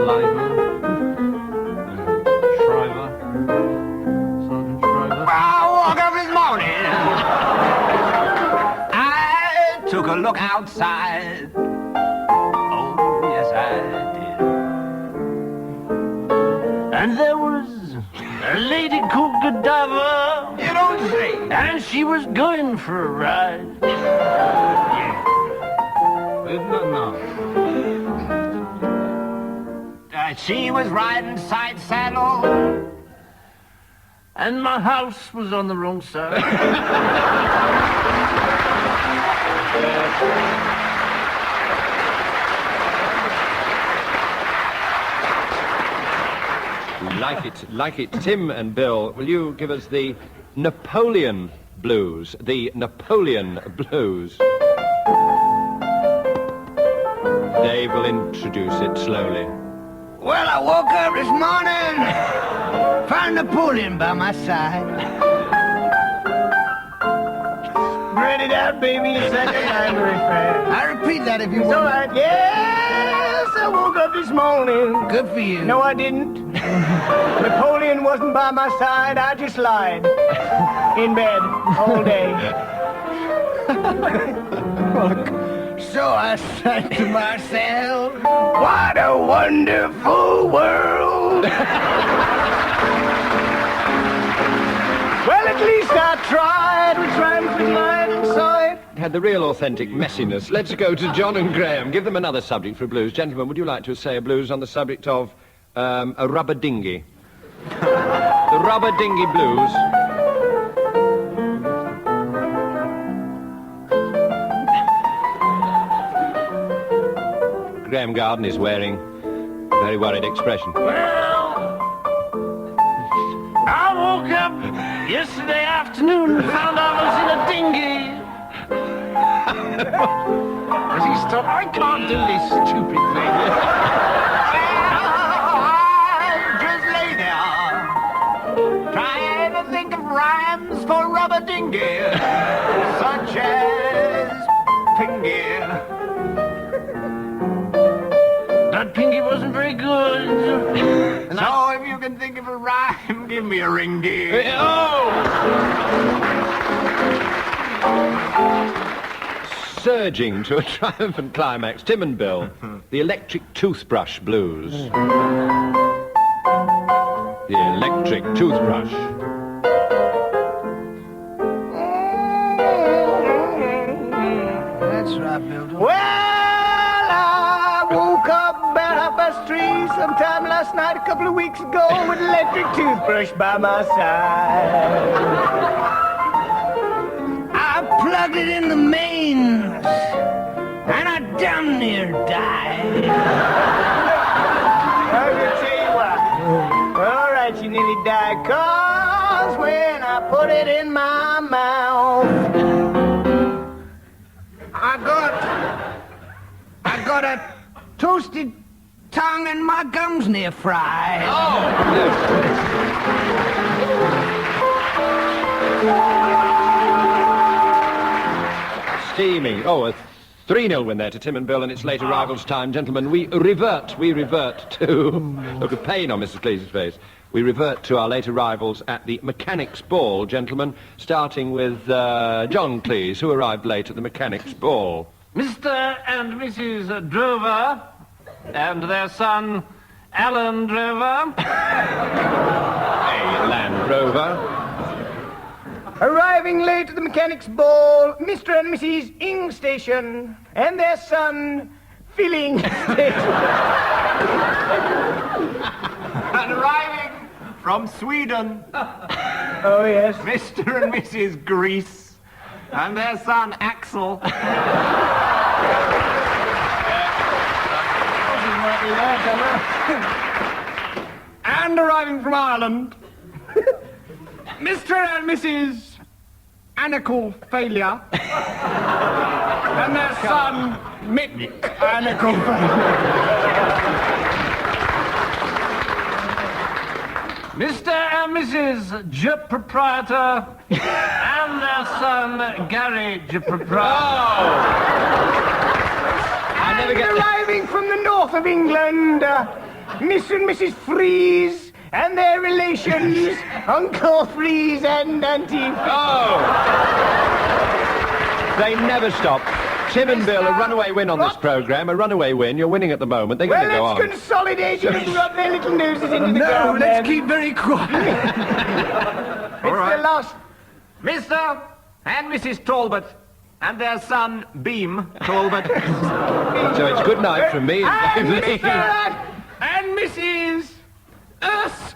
Liver. Shriver. Sergeant Shriver. I woke up this morning. I took a look outside. Oh, yes, I did. And there was a lady called Godiva. You don't say. And she was going for a ride. No. She was riding side saddle. And my house was on the wrong side. Like it. Tim and Bill, will you give us the Napoleon blues? The Napoleon blues. Dave will introduce it slowly. Well, I woke up this morning, found Napoleon by my side. Spread it out, baby, a second time very fast. I repeat that if you It's all want. right. Yes, I woke up this morning. Good for you. No, I didn't. Napoleon wasn't by my side. I just lied in bed all day. So I said to myself, what a wonderful world. Well, at least I tried with rhymes with mine and saw it. Had the real authentic messiness. Let's go to John and Graham. Give them another subject for blues. Gentlemen, would you like to say a blues on the subject of a rubber dinghy? The rubber dinghy blues. Graham Garden is wearing a very worried expression. Well, I woke up yesterday afternoon and found I was in a dinghy. As he stopped, I can't do this stupid thing. I just lay there, trying to think of rhymes for rubber dinghy, such as pingy. That pinky wasn't very good. And So if you can think of a rhyme, give me a ringy. surging to a triumphant climax. Tim and Bill, the electric toothbrush blues. The electric toothbrush. That's right, Bill. Well, I woke up about 3:30 sometime last night, a couple of weeks ago, with an electric toothbrush by my side. I plugged it in the mains, and I damn near died. I can tell you what. All right, you nearly died, 'cause when I put it in my mouth, I got a toasted tongue and my gums near fried. Steaming. Oh, a 3-0 win there to Tim and Bill, and it's late arrivals time. Gentlemen, we revert to... Look at pain on Mrs. Cleese's face. We revert to our late arrivals at the Mechanics' Ball, gentlemen, starting with John Cleese, who arrived late at the Mechanics' Ball. Mr. and Mrs. Drover and their son, Alan Drover. A Land Rover. arriving late at the Mechanics' Ball, Mr. and Mrs. Ing Station and their son, Filling Station. And arriving from Sweden, Oh, yes. Mr. and Mrs. Grease and their son, Axel. And arriving from Ireland, Mr. and Mrs. Anacle Failure and their son, Mick Anacle Failure. Mr. and Mrs. J. Proprietor and their son, Gary J. Proprietor. And arriving from the north of England, Miss and Mrs. Freeze and their relations, Uncle Freeze and Auntie Freeze. Oh! They never stop. Tim and Bill, a runaway win on this programme, a runaway win. You're winning at the moment. They're going to go Well, on. let's consolidate and rub their little noses into the ground. let's keep very quiet. It's the last. Mr. and Mrs. Talbot and their son, Beam Talbot. So it's good night from me And and Mr. And Mrs. Earth.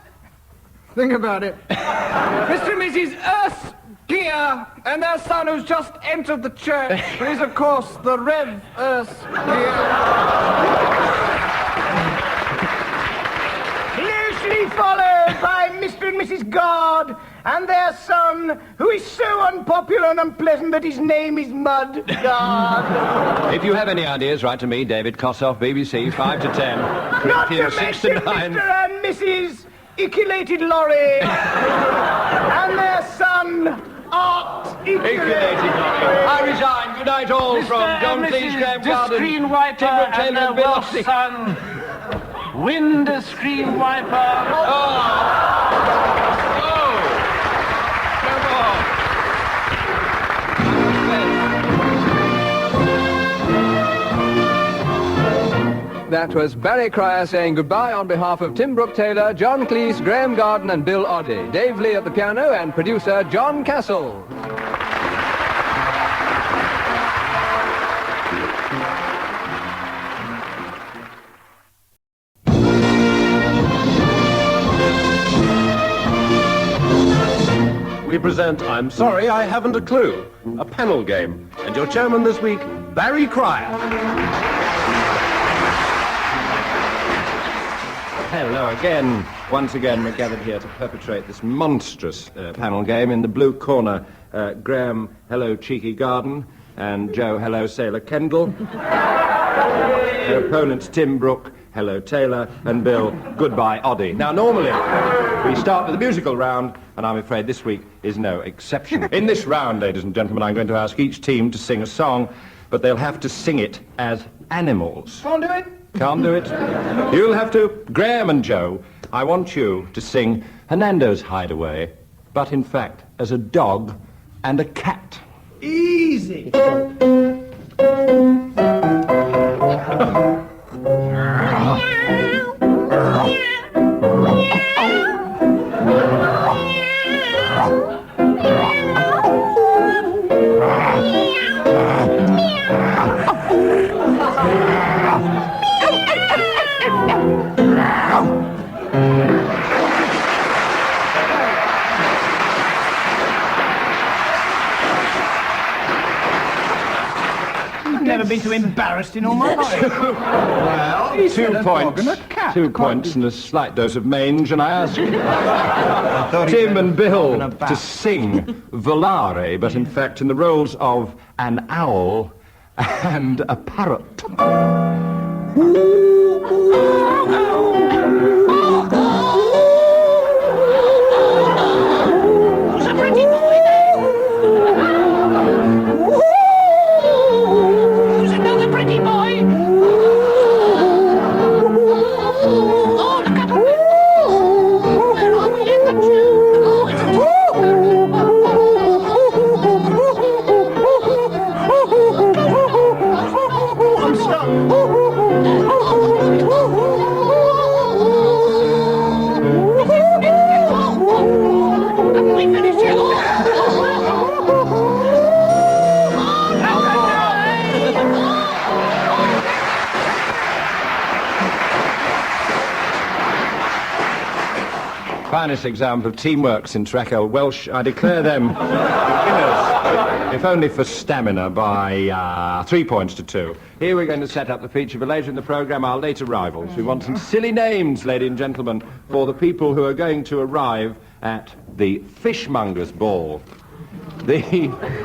Think about it. Mr. and Mrs. Earth Gear and their son who's just entered the church is, of course, the Rev Earth Gear. Closely followed by Mr. and Mrs. God and their son, who is so unpopular and unpleasant that his name is Mud God. If you have any ideas, write to me, David Kossoff, BBC, 5 to 10. Not to Corinthians 6 to mention 9. Mr. and Mrs. Iculated Lorry and their son, Art Iculated Lorry. I resign. Good night all from John Cleese, Graham Garden, Screen Wiper Tim and Brooke-Taylor their and Bill Welsh Oxley. son, Wind Screen Wiper. That was Barry Cryer saying goodbye on behalf of Tim Brooke-Taylor, John Cleese, Graham Garden and Bill Oddie. Dave Lee at the piano and producer John Castle. We present I'm Sorry I Haven't a Clue, a panel game. And your chairman this week, Barry Cryer. Hello again. Once again, we're gathered here to perpetrate this monstrous panel game. In the blue corner, Graham, hello, Cheeky Garden, and Joe, hello, Sailor Kendall. Their opponents, Tim Brooke, hello, Taylor, and Bill, goodbye, Oddie. Now, normally, we start with the musical round, and I'm afraid this week is no exception. In this round, ladies and gentlemen, I'm going to ask each team to sing a song, but they'll have to sing it as animals. Can't do it. Can't do it? You'll have to. Graham and Joe, I want you to sing Hernando's Hideaway, but in fact as a dog and a cat. Easy. never been so embarrassed in all my life. Well, Two points. Two points and a slight dose of mange, and I ask Tim and Bill to sing volare, but in fact in the roles of an owl and a parrot. Who's a pretty boy there? Who's another pretty boy? Oh, look up a bit. Where are we in the tune? Oh, it's a I'm stuck. Haven't we finished yet? Finest example of teamwork in Tracklist Welsh. I declare them winners, if only for stamina, by 3 points to 2. Here we're going to set up the feature for later in the programme, our late arrivals. We want some silly names, ladies and gentlemen, for the people who are going to arrive at the Fishmongers Ball. The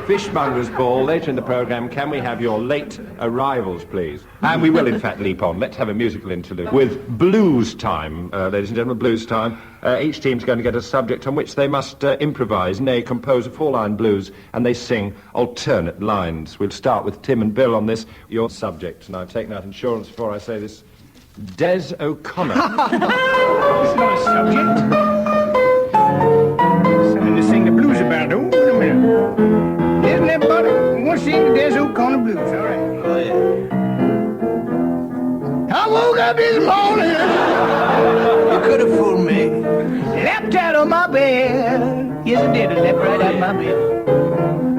Fishmongers Ball, later in the programme. Can we have your late arrivals, please? And we will, in fact, leap on. Let's have a musical interlude with Blues Time, ladies and gentlemen, Blues Time. Each team's going to get a subject on which they must improvise, nay, compose a four-line blues, and they sing alternate lines. We'll start with Tim and Bill on this. Your subject, and I've taken out insurance before I say this, Des O'Connor. It's not a subject. Something to sing the blues about. Oh, wait a minute. Isn't everybody? We want to sing the Des O'Connor blues, all right? Oh, yeah. I woke up this morning. You could have fooled me. Leapt out of my bed. Yes, I did. I leapt right out of my bed.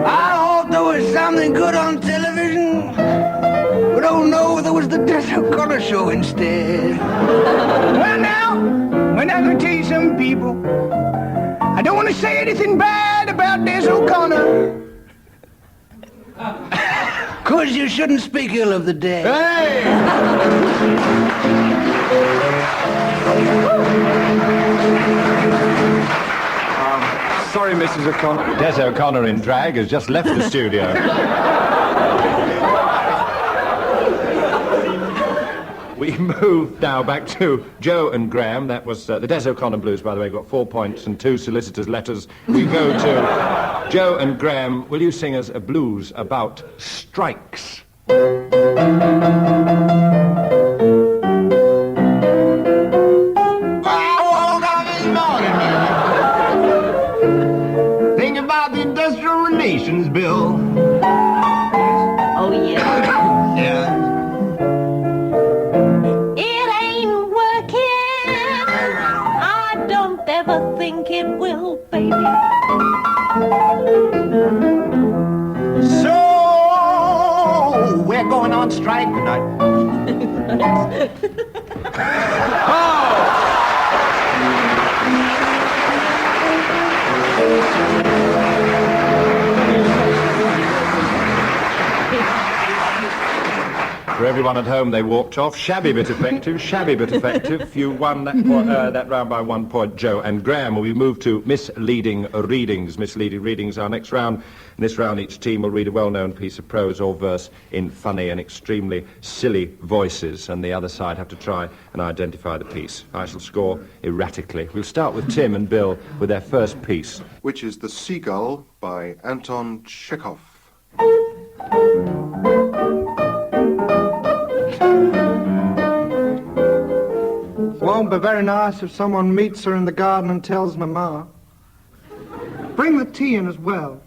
I thought there was something good on television. But oh no, there was the Des O'Connor show instead. Well, now, when I'm going to tell you something, people, I don't want to say anything bad about Des O'Connor. 'Cause you shouldn't speak ill of the dead. Hey! Sorry, Mrs. O'Connor. Des O'Connor in drag has just left the studio. We move now back to Joe and Graham. That was the Des O'Connor blues, by the way. Got 4 points and 2 solicitors' letters. We go to Joe and Graham. Will you sing us a blues about strikes? I woke up this morning. Think about the Industrial Relations Bill. Oh, yeah. Yeah. It ain't working. I don't ever think it will, baby. So we're going on strike tonight. For everyone at home, they walked off. Shabby but effective, shabby but effective. You won that round by 1 point, Joe and Graham. We move to misleading readings. Misleading readings, our next round. In this round, each team will read a well-known piece of prose or verse in funny and extremely silly voices, and the other side have to try and identify the piece. I shall score erratically. We'll start with Tim and Bill with their first piece. Which is The Seagull by Anton Chekhov. Won't be very nice if someone meets her in the garden and tells Mama. Bring the tea in as well.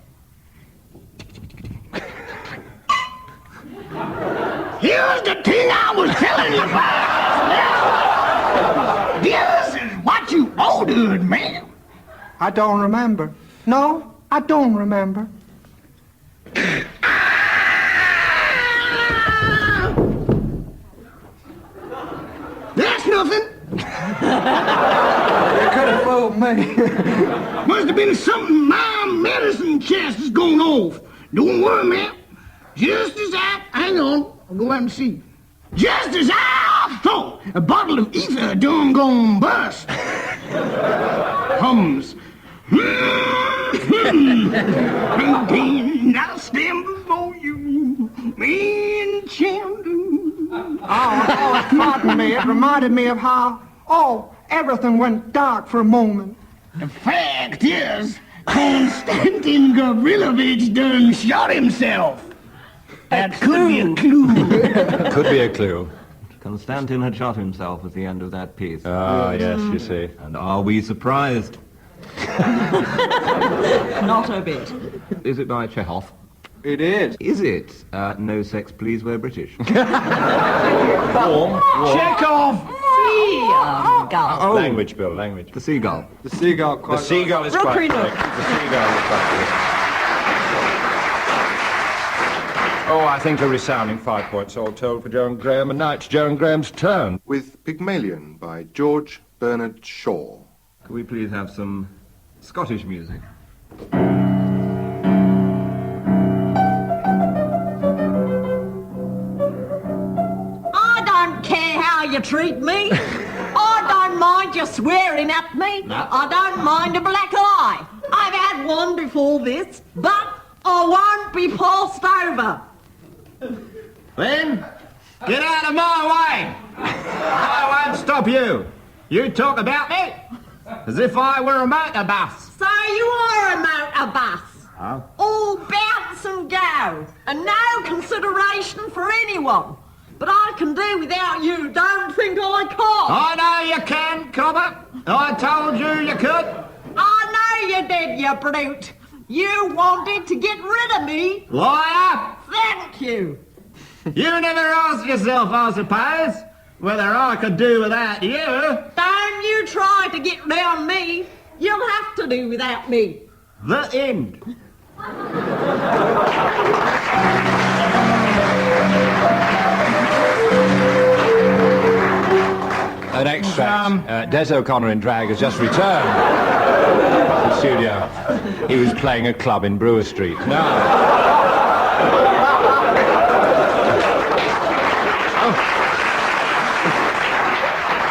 Here's the thing I was telling you about. This is what you ordered, man. I don't remember. No, I don't remember. That's nothing. You could have fooled me. Must have been something in my medicine chest is going off. Don't worry, man. Just as I... Hang on, I'll go out and see. Just as I thought, a bottle of ether done gone bust. Hums. And I'll stand before you, enchanted. Pardon me, it reminded me of how, everything went dark for a moment. The fact is, Konstantin Gavrilovich done shot himself. That could be a clue. Could be a clue. Konstantin had shot himself at the end of that piece. Ah, yes, you see. And are we surprised? Not a bit. Is it by Chekhov? It is. Is it? No sex, please, we're British. Chekhov! Seagull. Language, Bill, language. The seagull. The seagull The quite... seagull is quite correct. The seagull is quite correct. Oh, I think a resounding 5 points all told for Joe and Graham, and now it's Joe and Graham's turn. With Pygmalion by George Bernard Shaw. Could we please have some Scottish music? I don't care how you treat me. I don't mind you swearing at me. No. I don't mind a black eye. I've had one before this, but I won't be passed over. Then, get out of my way! I won't stop you. You talk about me as if I were a motor bus. So you are a motor bus. Oh. All bounce and go, and no consideration for anyone. But I can do without you, don't think I can't. I know you can, Cobber. I told you you could. I know you did, you brute. You wanted to get rid of me. Liar! Thank you. You never asked yourself, I suppose, whether I could do without you. Don't you try to get round me. You'll have to do without me. The end. An extract. Des O'Connor in drag has just returned to the studio. He was playing a club in Brewer Street. Now...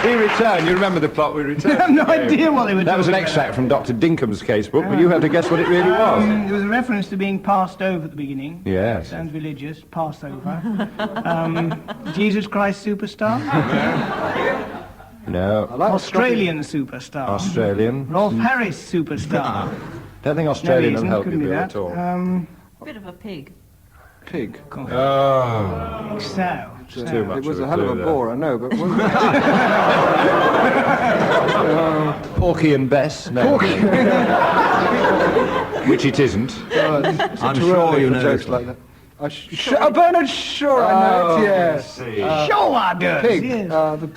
He returned. You remember the plot we returned? I have no idea what they were That was an talking extract from Dr. Dinkham's casebook, but you have to guess what it really was. There was a reference to being passed over at the beginning. Yes. Sounds religious. Passed over. Jesus Christ Superstar. No. Australian Superstar. Australian. Rolf Harris Superstar. Don't think Australian No, will help couldn't you be Bill, that. at all. Bit of a pig. Pig. Oh. So. Too much It was of a hell of a clue there. bore, I know, but... Porky and Bess? No. Which it isn't. I'm sure you know. Jokes like that. Bernard Shaw, I know it, yes. Sure I do. Pig. Yes. The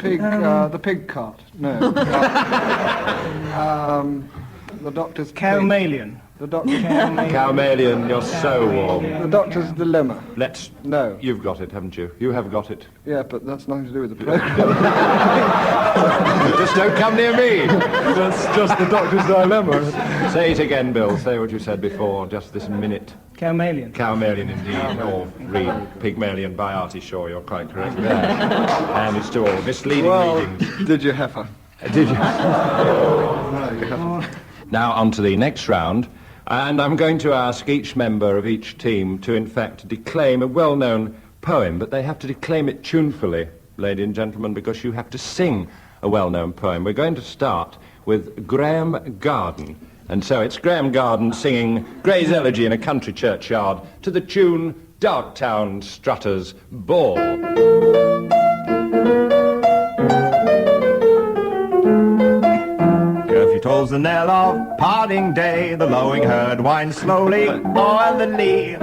pig cart. No. The doctor's... Cowmalion. The doctor... Cowmalion, you're so warm. The doctor's dilemma. Let's... No. You've got it, haven't you? You have got it. Yeah, but that's nothing to do with the program. Just don't come near me. That's just the doctor's dilemma. Say it again, Bill. Say what you said before, just this minute. Cowmalion. Cowmalion, indeed. Or read Pygmalion by Artie Shaw. You're quite correct there. And it's to all misleading readings. Did you, heifer? Did you? Now on to the next round. And I'm going to ask each member of each team to, in fact, declaim a well-known poem, but they have to declaim it tunefully, ladies and gentlemen, because you have to sing a well-known poem. We're going to start with Graham Garden. And so it's Graham Garden singing Gray's Elegy in a country churchyard to the tune Darktown Strutters Ball. Tolls the knell of parting day, the lowing herd winds slowly o'er the lea.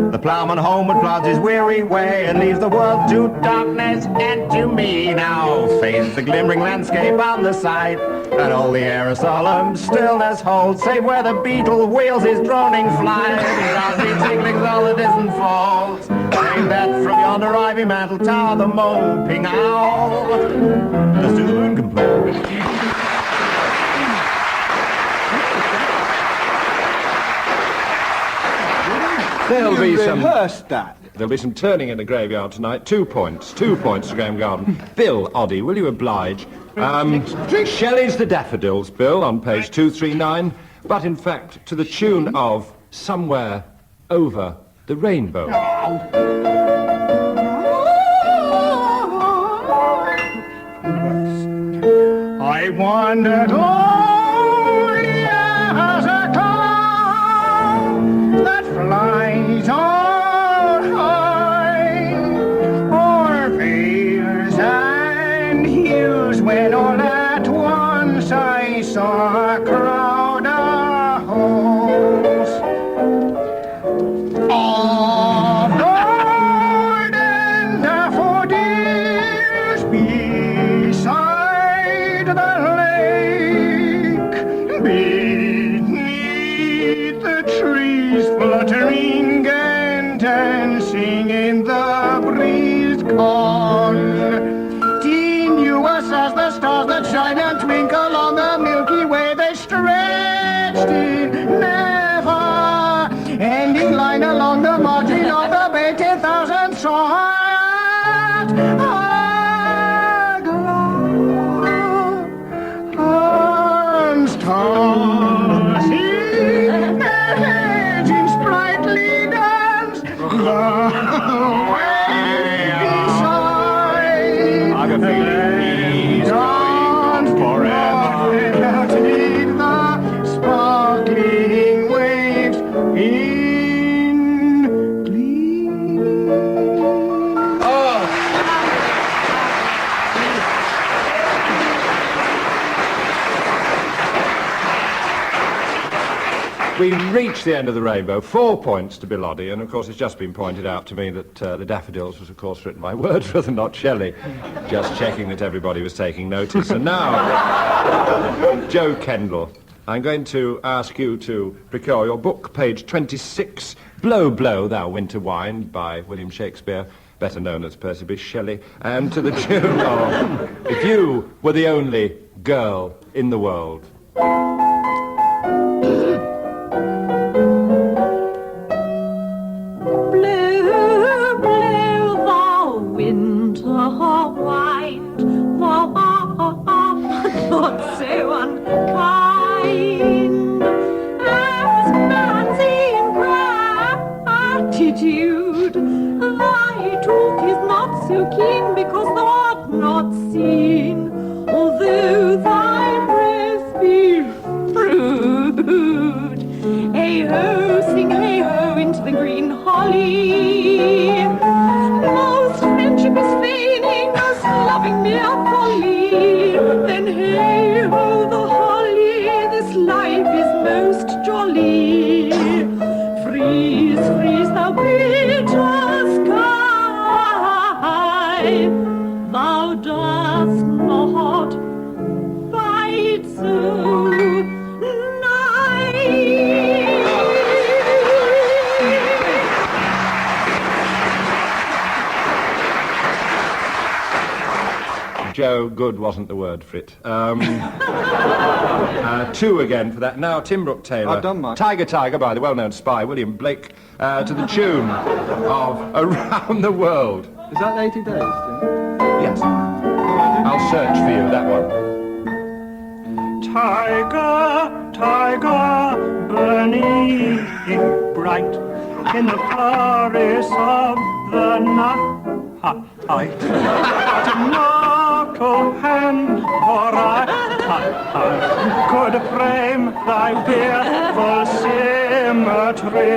The ploughman homeward plods his weary way and leaves the world to darkness and to me. Now fades the glimmering landscape on the sight, and all the air a solemn stillness holds, save where the beetle wheels his droning flight. Drowsy tinklings all the distant falls, save that from yonder ivy mantle tower the moping owl does to the moon complain. There'll be some... rehearsed that. There'll be some turning in the graveyard tonight. 2 points. 2 points to Graham Garden. Bill Oddie, will you oblige? Shelley's The Daffodils, Bill, on page 239, but in fact to the tune of Somewhere Over the Rainbow. I wandered only as a cloud that flies on high, o'er vales and hills, when all at once I saw a crowd of hosts of golden daffodils beside the lake, beneath the trees fluttering and dancing in the breeze, continuous as the stars that shine and twinkle on the Milky Way. They stretched in never-ending line along the margin of the bay. 10,000 saw at a glance, tossing their heads in sprightly dance. The way beside I've a feeling he's going forever. out in the sparkling waves in glee. We've reached the end of the rainbow. 4 points to Bill Oddie, and of course it's just been pointed out to me that The Daffodils was of course written by Wordsworth and not Shelley. Just checking that everybody was taking notice. And now, Joe Kendall, I'm going to ask you to procure your book, page 26, Blow, Blow, Thou Winter Wind, by William Shakespeare, better known as Percy Bysshe Shelley, and to the tune of If You Were the Only Girl in the World. Not so unkind as fancy and gratitude. Thy talk is not so keen because thou art not seen, although thy breath be rude. Hey-ho, sing hey-ho into the green holly. Most friendship is feigning, most loving mere folly. Then hey-ho, the holly, this life is most jolly. Freeze, freeze, thou bitter sky, thou dost not bite so Joe, good wasn't the word for it. 2 again for that. Now, Tim Brooke-Taylor. I've done mine. Tiger, Tiger, by the well-known spy, William Blake, to the tune of Around the World. Is that 80 days, Tim? Yes. I'll search for you, that one. Tiger, tiger, burning bright in the forest of the night. But a mortal hand or I could frame thy fearful symmetry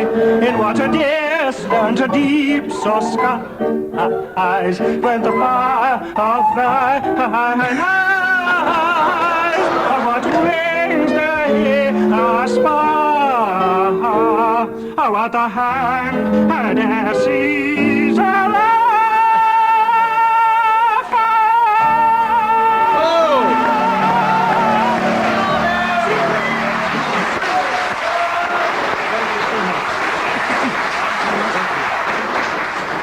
in what a distant deep so skies when the fire of thine eyes of what wings they aspire, what the hand sees alive.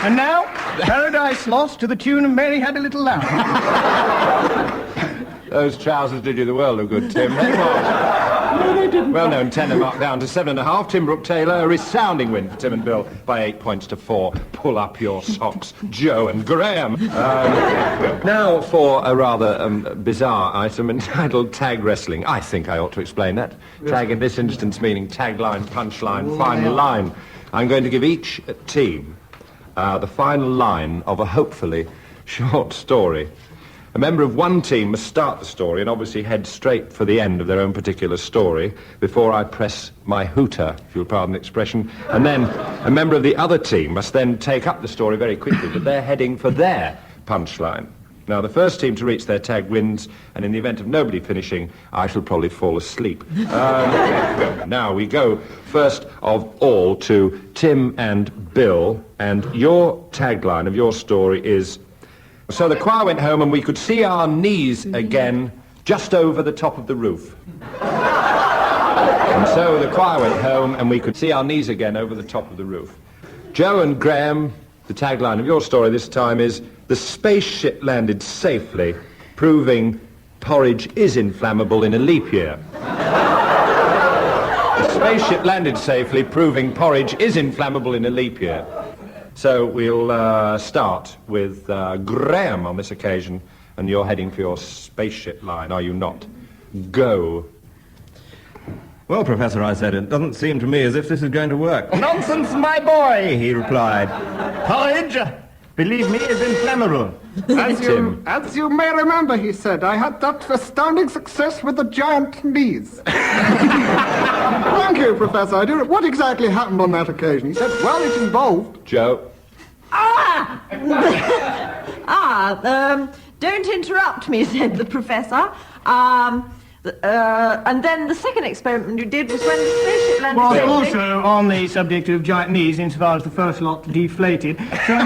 And now, Paradise Lost to the tune of Mary Had a Little Lamb. Those trousers did you the world of good, Tim. They was. Well-known tenor marked down to 7.5. Tim Brooke-Taylor, a resounding win for Tim and Bill by 8 points to 4. Pull up your socks, Joe and Graham. Now for a rather bizarre item entitled Tag Wrestling. I think I ought to explain that. Tag in this instance meaning tagline, punchline, final line. I'm going to give each team the final line of a hopefully short story. A member of one team must start the story and obviously head straight for the end of their own particular story before I press my hooter, if you'll pardon the expression. And then a member of the other team must then take up the story very quickly, but they're heading for their punchline. Now, the first team to reach their tag wins, and in the event of nobody finishing, I shall probably fall asleep. Now we go, first of all, to Tim and Bill, and your tagline of your story is... So the choir went home and we could see our knees again just over the top of the roof. And so the choir went home and we could see our knees again over the top of the roof. Joe and Graham, the tagline of your story this time is, the spaceship landed safely, proving porridge is inflammable in a leap year. The spaceship landed safely, proving porridge is inflammable in a leap year. So we'll start with Graham on this occasion, and you're heading for your spaceship line, are you not? Go. Well, Professor, I said, it doesn't seem to me as if this is going to work. Nonsense, my boy, he replied. Porridge, believe me, is inflammable. As you may remember, he said, I had that astounding success with the giant knees. Thank you, Professor. What exactly happened on that occasion? He said, well, it involved... Joe. Don't interrupt me, said the professor. And then the second experiment you did was when the spaceship landed Well, safely. also on the subject of giant knees, insofar as the first lot deflated. So I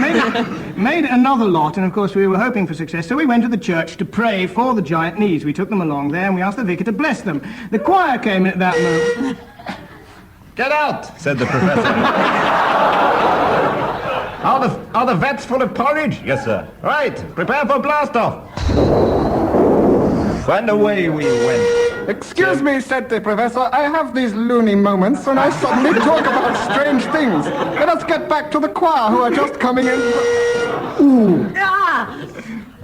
made another lot, and of course we were hoping for success, so we went to the church to pray for the giant knees. We took them along there, and we asked the vicar to bless them. The choir came in at that moment. Get out, said the professor. Are the vats full of porridge? Yes, sir. Right, prepare for blast-off. And away we went. Excuse me, said the professor, I have these loony moments when I suddenly talk about strange things. Let us get back to the choir who are just coming in. Ooh.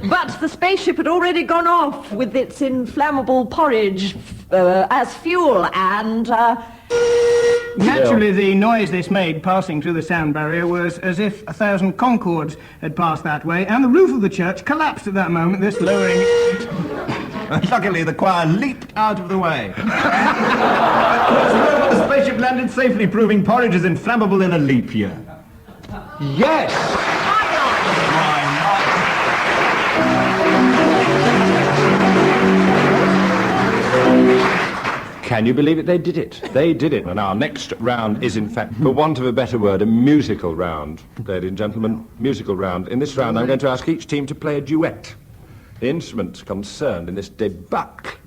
But the spaceship had already gone off with its inflammable porridge as fuel, and... Naturally, the noise this made passing through the sound barrier was as if 1,000 Concords had passed that way, and the roof of the church collapsed at that moment, thus lowering it. Luckily, the choir leaped out of the way. The spaceship landed safely, proving porridge is inflammable in a leap year. Yes! Can you believe it? They did it. They did it. And our next round is, in fact, for want of a better word, a musical round. Ladies and gentlemen, musical round. In this round, I'm going to ask each team to play a duet. The instruments concerned in this debauch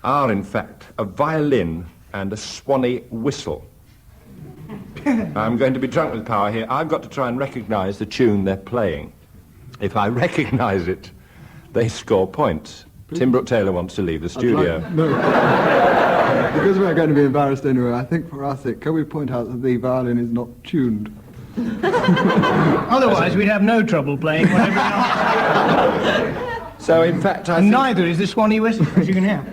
are, in fact, a violin and a swanny whistle. I'm going to be drunk with power here. I've got to try and recognise the tune they're playing. If I recognise it, they score points. Tim Brooke-Taylor wants to leave the studio. Because we're going to be embarrassed anyway, I think for our sake, can we point out that the violin is not tuned? Otherwise, we'd have no trouble playing whatever else. So, in fact, I think... Neither is the swanny whistle, as you can hear.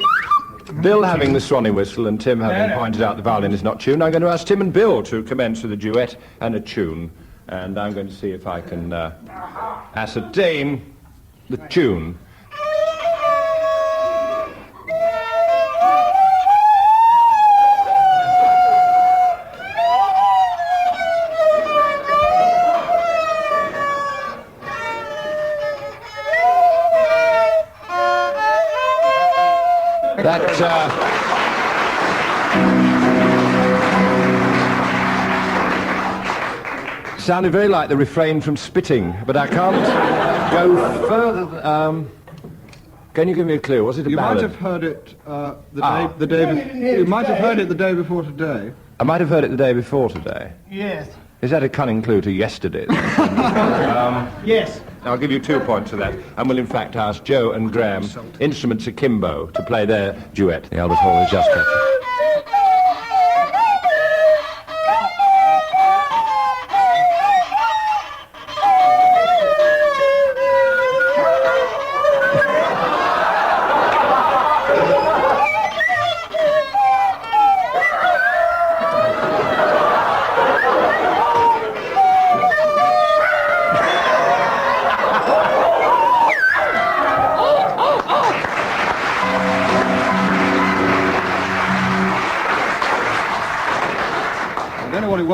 Bill having the swanny whistle and Tim having pointed out the violin is not tuned, I'm going to ask Tim and Bill to commence with a duet and a tune. And I'm going to see if I can ascertain the tune. That sounded very like the refrain from Spitting, but I can't go further. Can you give me a clue? Was it a ballad? You might have heard it the day. You might have heard it the day before today. I might have heard it the day before today. Yes. Is that a cunning clue to yesterday? Yes. I'll give you 2 points for that, and will in fact ask Joe and Graham, instruments akimbo, to play their duet. The Albert Hall is just catching.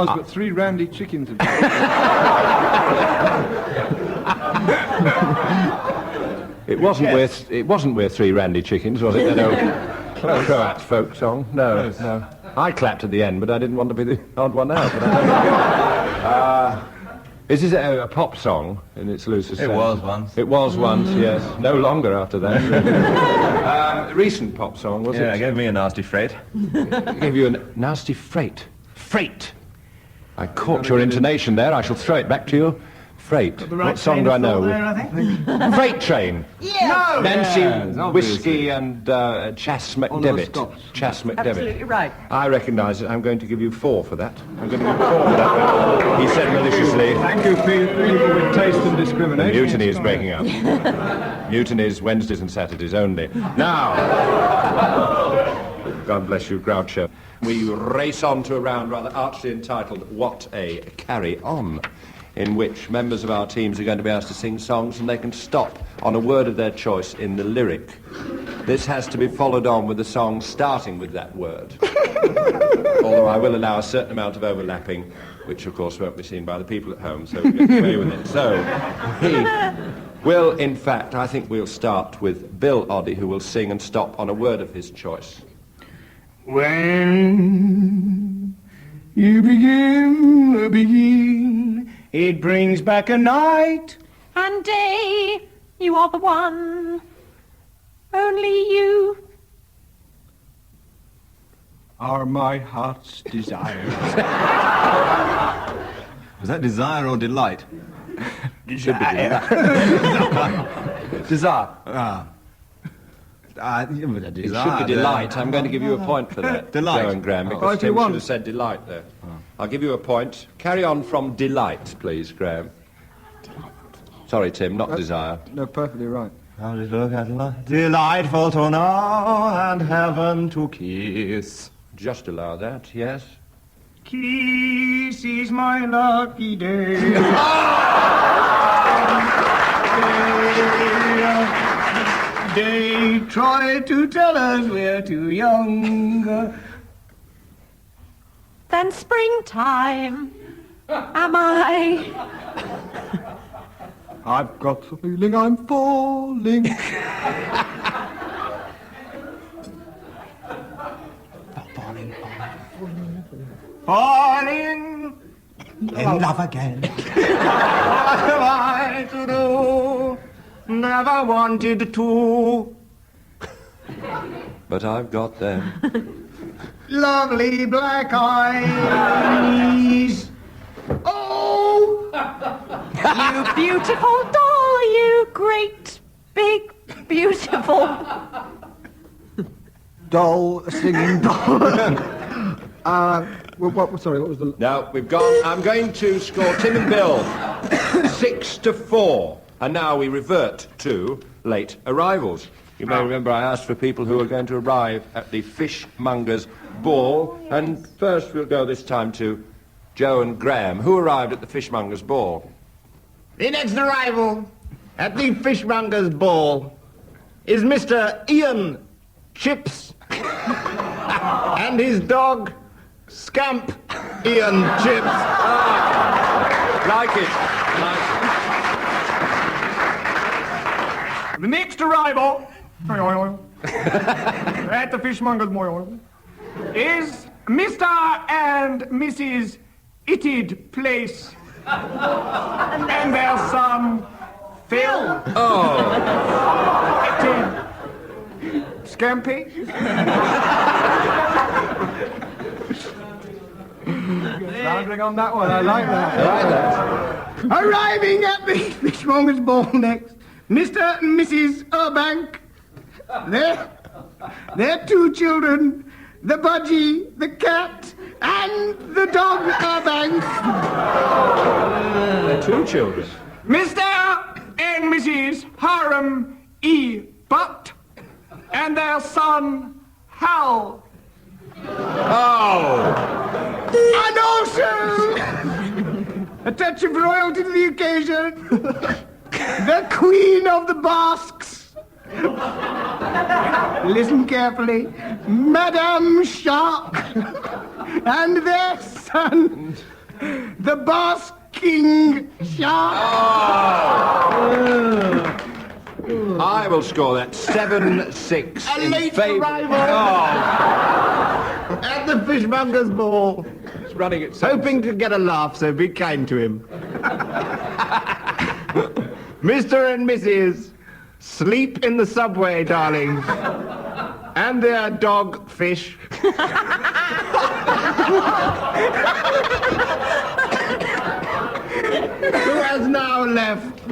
was but 3 randy chickens. It wasn't worth 3 randy chickens, was it? That old Croat folk song. No. I clapped at the end, but I didn't want to be the odd one out. Is this a pop song in its loosest sense? It was once. It was once, yes. No longer after that. Recent pop song, was it? Yeah, it gave me a nasty freight. Gave you a nasty freight. Freight! I caught your intonation there. I shall throw it back to you. Freight. What song do I know? Freight Train. Yeah. Nancy Whiskey and Chas McDevitt. Chas McDevitt. Absolutely right. I recognise it. I'm going to give you 4 for that. I'm going to give you 4 for that. He said maliciously. Thank you, people with taste and discrimination. The mutiny is breaking up. Mutinies Wednesdays and Saturdays only. Now, God bless you, Groucho. We race on to a round rather archly entitled What a Carry On, in which members of our teams are going to be asked to sing songs and they can stop on a word of their choice in the lyric. This has to be followed on with a song starting with that word. Although I will allow a certain amount of overlapping, which of course won't be seen by the people at home, so we'll get away with it. So, he will, in fact, I think we'll start with Bill Oddie, who will sing and stop on a word of his choice. When you begin, it brings back a night and day. You are the one, only you are my heart's desire. Was that desire or delight? Desire. Desire. It should be delight. I'm going to give you a point for that. Delight. Joe and Graham, because Tim should have said delight there. I'll give you a point. Carry on from delight, please, Graham. Sorry, Tim, not desire. No, perfectly right. I'll just look at life. Delightful to know and heaven to kiss. Just allow that, yes. Kiss is my lucky day. They try to tell us we're too young. Then springtime, am I? I've got the feeling I'm falling. Falling in love again. What am I to do? Never wanted to. But I've got them. Lovely black eyes. Oh! You beautiful doll, you great, big, beautiful Doll, singing doll. What was the... Now, we've gone... I'm going to score Tim and Bill 6-4. And now we revert to late arrivals. You may remember I asked for people who are going to arrive at the Fishmongers Ball. And first we'll go this time to Joe and Graham. Who arrived at the Fishmongers Ball? The next arrival at the Fishmongers Ball is Mr. Ian Chips and his dog, Scamp Ian Chips. Like it. The next arrival at the Fishmongers Ball is Mr. and Mrs. Itted Place and their son, Phil. Oh. Itted. Scampy. Landing on that one, I like that. Arriving at the Fishmongers Ball next, Mr. and Mrs. Urbank, their 2 children, the budgie, the cat, and the dog Urbank. They're 2 children. Mr. and Mrs. Hiram E. Butt, and their son, Hal. Oh! And also, a touch of royalty to the occasion, the Queen of the Basques. Listen carefully, Madame Shark. And their son, the basking shark. I will score that 7-6 A in late favour. arrival. At the Fishmongers Ball. It's running at Hoping to get a laugh, so be kind to him. Mr. and Mrs. Sleep in the subway, darlings. And their dog, Fish. Who has now left.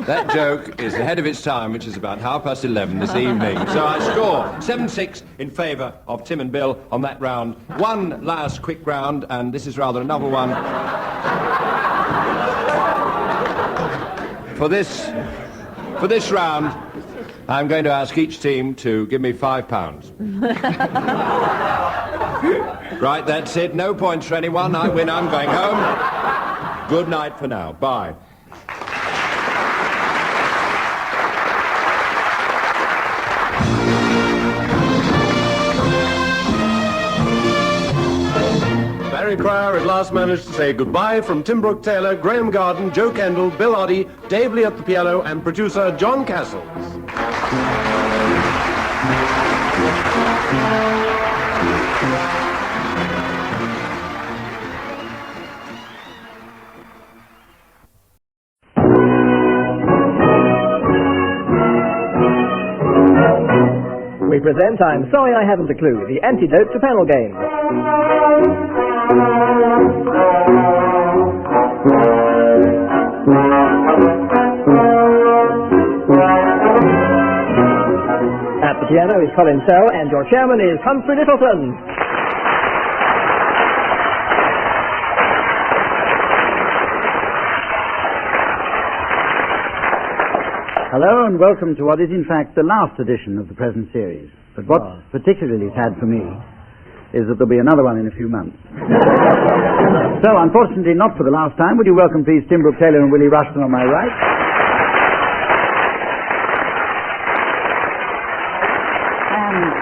That joke is ahead of its time, which is about 11:30 this evening. So I score 7-6 in favour of Tim and Bill on that round. One last quick round, and this is rather a novel one. For this round, I'm going to ask each team to give me £5. Right, that's it. No points for anyone. I win. I'm going home. Good night for now. Bye. Barry Cryer at last managed to say goodbye from Tim Brooke-Taylor, Graham Garden, Joe Kendall, Bill Oddie, Dave Lee at the piano, and producer John Castles. We present I'm Sorry I Haven't a Clue, the antidote to panel games. At the piano is Colin Sell, and your chairman is Humphrey Lyttelton. Hello and welcome to what is in fact the last edition of the present series. But what particularly sad for me is that there'll be another one in a few months. So unfortunately not for the last time, would you welcome please Tim Brooke-Taylor and Willie Rushton on my right. And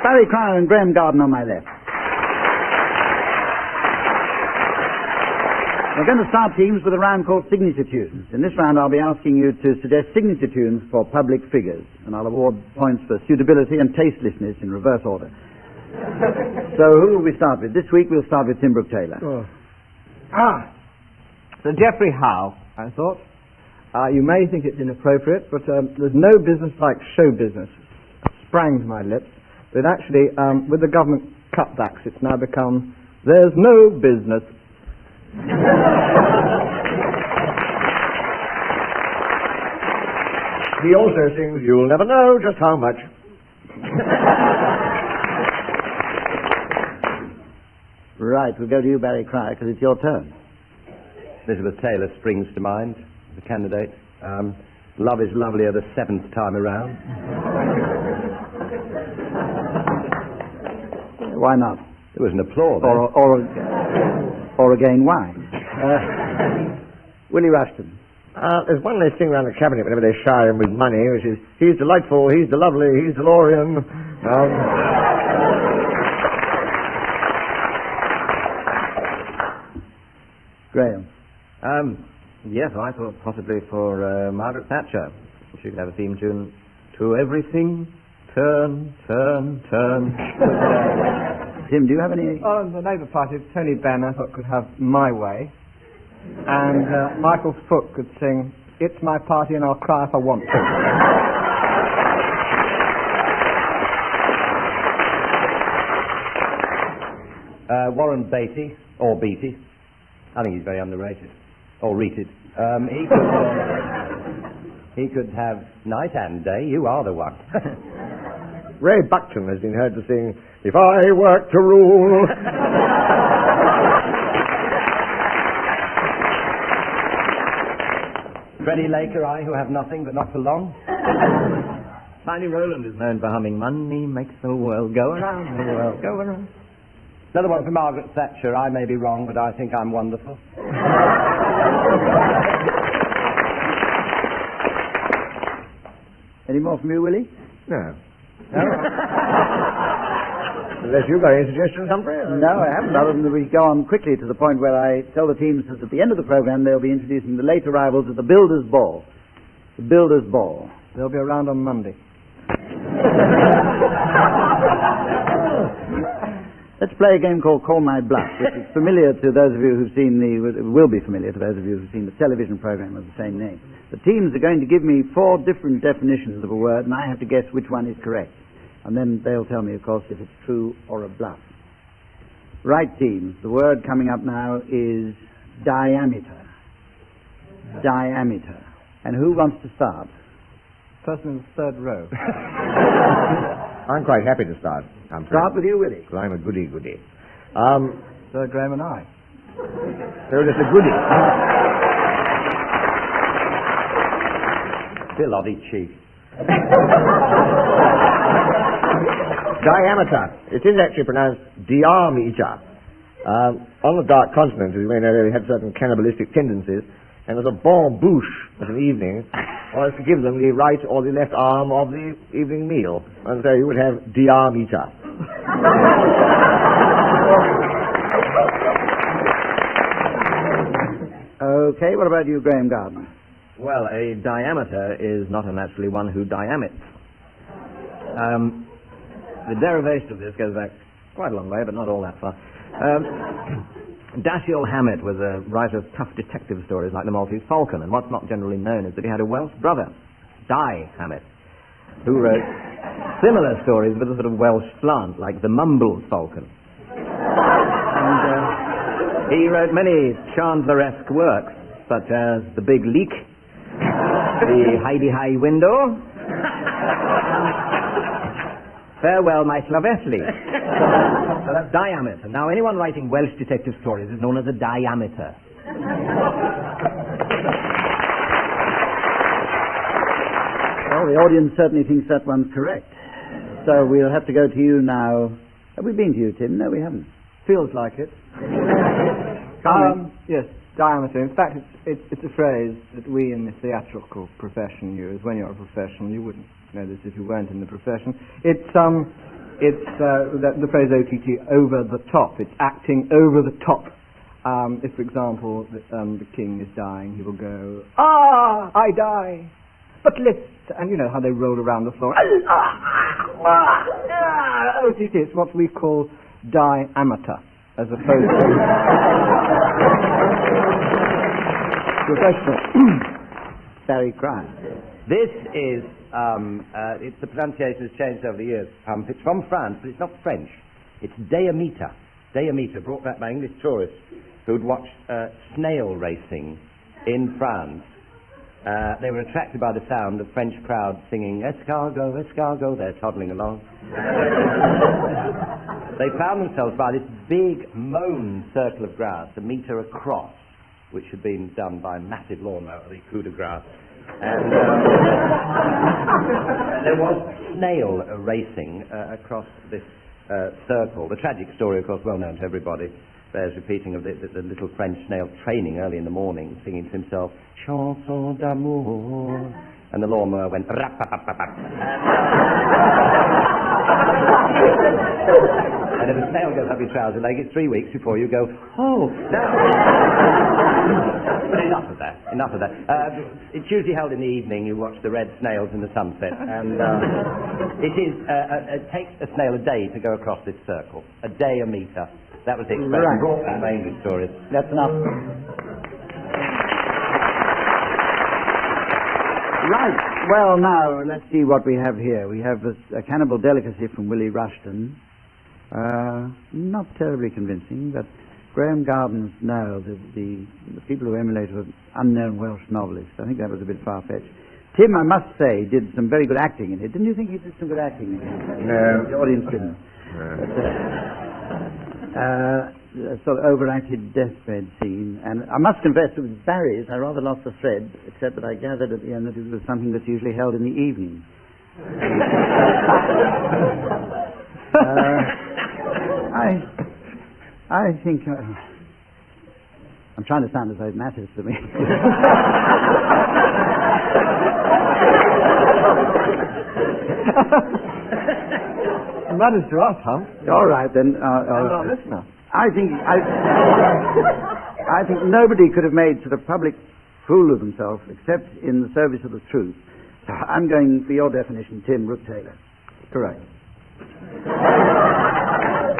Barry Cryer and Graham Garden on my left. We're going to start teams with a round called Signature Tunes. In this round I'll be asking you to suggest signature tunes for public figures, and I'll award points for suitability and tastelessness in reverse order. So who will we start with? This week we'll start with Tim Brooke-Taylor. Sir Geoffrey Howe, I thought. You may think it's inappropriate, but there's no business like show business. Sprang to my lips. But actually, with the government cutbacks, it's now become, there's no business. He also sings, You'll Never Know Just How Much. Right, we'll go to you, Barry Cryer, because it's your turn. Elizabeth Taylor springs to mind, the candidate. Love is lovelier the 7th time around. Why not? There was an applause. Or again, why? Willie Rushton. There's one they sing around the cabinet whenever they shower him with money, which is, he's delightful, he's the lovely, he's DeLorean. Graham. Yes, I thought possibly for Margaret Thatcher. She could have a theme tune. To everything, turn, turn, turn. Tim, do you have any? Oh, the Labour Party, Tony Benn, I thought, could have My Way. And Michael Foot could sing, It's My Party and I'll cry if I want to. Warren Beatty, or Beatty. I think he's very underrated. Or rated. He could have Night and Day, You Are the One. Ray Buckton has been heard to sing, If I Work to Rule. Freddie Laker, I Who Have Nothing But Not For Long. Tiny Rowland is known for humming, Money makes the world go around, the world go around. Another one for Margaret Thatcher, I may be wrong, but I think I'm wonderful. Any more from you, Willie? No. Unless you've got any suggestions, Humphrey? No, I haven't, other than that we go on quickly to the point where I tell the teams that at the end of the program they'll be introducing the late arrivals at the Builders' Ball. The Builders' Ball. They'll be around on Monday. Let's play a game called Call My Bluff, which is familiar to those of you who've seen will be familiar to those of you who've seen the television program of the same name. The teams are going to give me 4 different definitions of a word, and I have to guess which one is correct. And then they'll tell me, of course, if it's true or a bluff. Right, teams. The word coming up now is diameter. Diameter. And who wants to start? Person in the third row. I'm quite happy to start, Humphrey. Start with you, Willie. Because I'm a goody-goody. Sir Graham and I. So just a goody. Billy cheek. Diameter. It is actually pronounced diameter. On the dark continent, as you may know, they had certain cannibalistic tendencies, and as a bon bouche at an evening was to give them the right or the left arm of the evening meal. And so you would have diameter. Okay, what about you, Graham Garden? Well, a diameter is not naturally one who diamets. The derivation of this goes back quite a long way, but not all that far. Dashiell Hammett was a writer of tough detective stories like The Maltese Falcon, and what's not generally known is that he had a Welsh brother, Di Hammett, who wrote similar stories with a sort of Welsh slant, like The Mumbled Falcon. And he wrote many Chandler-esque works, such as The Big Leak, The Heidi-High Window, Farewell, My Slavesli. So that's diameter. Now, anyone writing Welsh detective stories is known as a diameter. Well, the audience certainly thinks that one's correct. So we'll have to go to you now. Have we been to you, Tim? No, we haven't. Feels like it. Yes, diameter. In fact, it's a phrase that we in the theatrical profession use. When you're a professional, you wouldn't know this if you weren't in the profession. It's the phrase OTT, over the top. It's acting over the top. If, for example, the king is dying, he will go, "Ah, I die, but let's," and you know how they roll around the floor. OTT, it's what we call diameter, as opposed to professional. Barry Crime. This is, the pronunciation has changed over the years. It's from France, but it's not French. It's diameter. Diameter, brought back by English tourists who'd watched snail racing in France. They were attracted by the sound of French crowds singing, "Escargot, escargot," they're toddling along. They found themselves by this big mown circle of grass, a metre across, which had been done by a massive lawnmower, the coup de grace. And there was snail racing across this circle. The tragic story, of course, well known to everybody, bears repeating of the little French snail training early in the morning, singing to himself, "Chanson d'amour," and the lawnmower went rap-a-pap-a-pap. And if a snail goes up your trouser leg, it's 3 weeks before you go, "Oh, now." But enough of that. It's usually held in the evening. You watch the red snails in the sunset, and it takes a snail a day to go across this circle. A diameter. That was the expression Right. brought back by English stories. That's enough. Right. Well, now, let's see what we have here. We have a cannibal delicacy from Willie Rushton. Not terribly convincing, but Graham Garden's no, the people who emulate were unknown Welsh novelists. I think that was a bit far-fetched. Tim, I must say, did some very good acting in it. Didn't you think he did some good acting in it? No. The audience didn't. A sort of overacted deathbed scene, and I must confess that with Barry's I rather lost the thread, except that I gathered at the end that it was something that's usually held in the evening. I think I'm trying to sound as though it matters to me. Matters to us, Hump. All right, then. And our listener. I think nobody could have made sort of public fool of themselves except in the service of the truth. So I'm going for your definition, Tim Brooke-Taylor. Correct.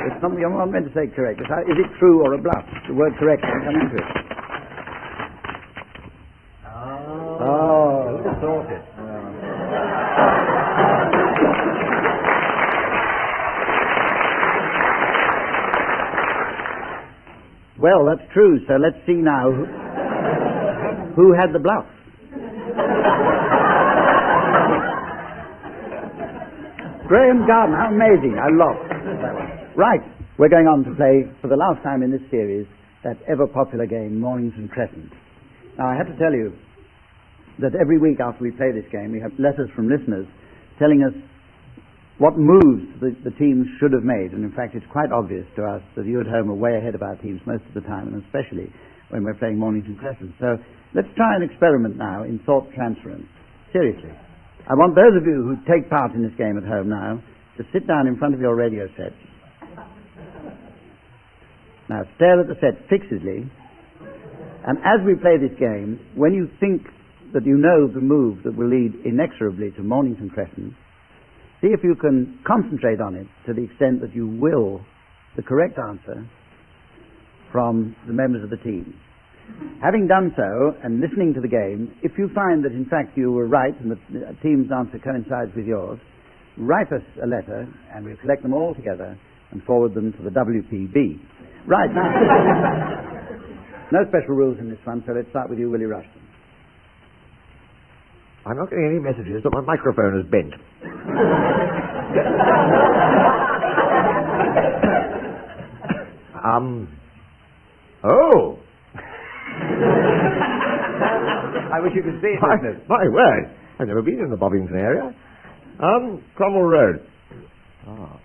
It's something I'm not meant to say correct. Is it true or a bluff? The word correct doesn't come into it. Oh. Who'd have thought it? Well, that's true. So let's see now who had the bluff. Graham Garden, how amazing. I lost. Right, we're going on to play, for the last time in this series, that ever-popular game, Mornington Crescent. Now, I have to tell you that every week after we play this game, we have letters from listeners telling us what moves the teams should have made. And in fact, it's quite obvious to us that you at home are way ahead of our teams most of the time, and especially when we're playing Mornington Crescent. So let's try an experiment now in thought transference. Seriously. I want those of you who take part in this game at home now to sit down in front of your radio sets. Now stare at the set fixedly, and as we play this game, when you think that you know the move that will lead inexorably to Mornington Crescent, see if you can concentrate on it to the extent that you will the correct answer from the members of the team. Having done so, and listening to the game, if you find that in fact you were right and the team's answer coincides with yours, write us a letter and we'll collect them all together and forward them to the WPB. Right, now, no special rules in this one, so let's start with you, Willie Rushton. I'm not getting any messages, but my microphone is bent. Oh! I wish you could see it, listeners. My word, I've never been in the Bobbington area. Cromwell Road. Oh.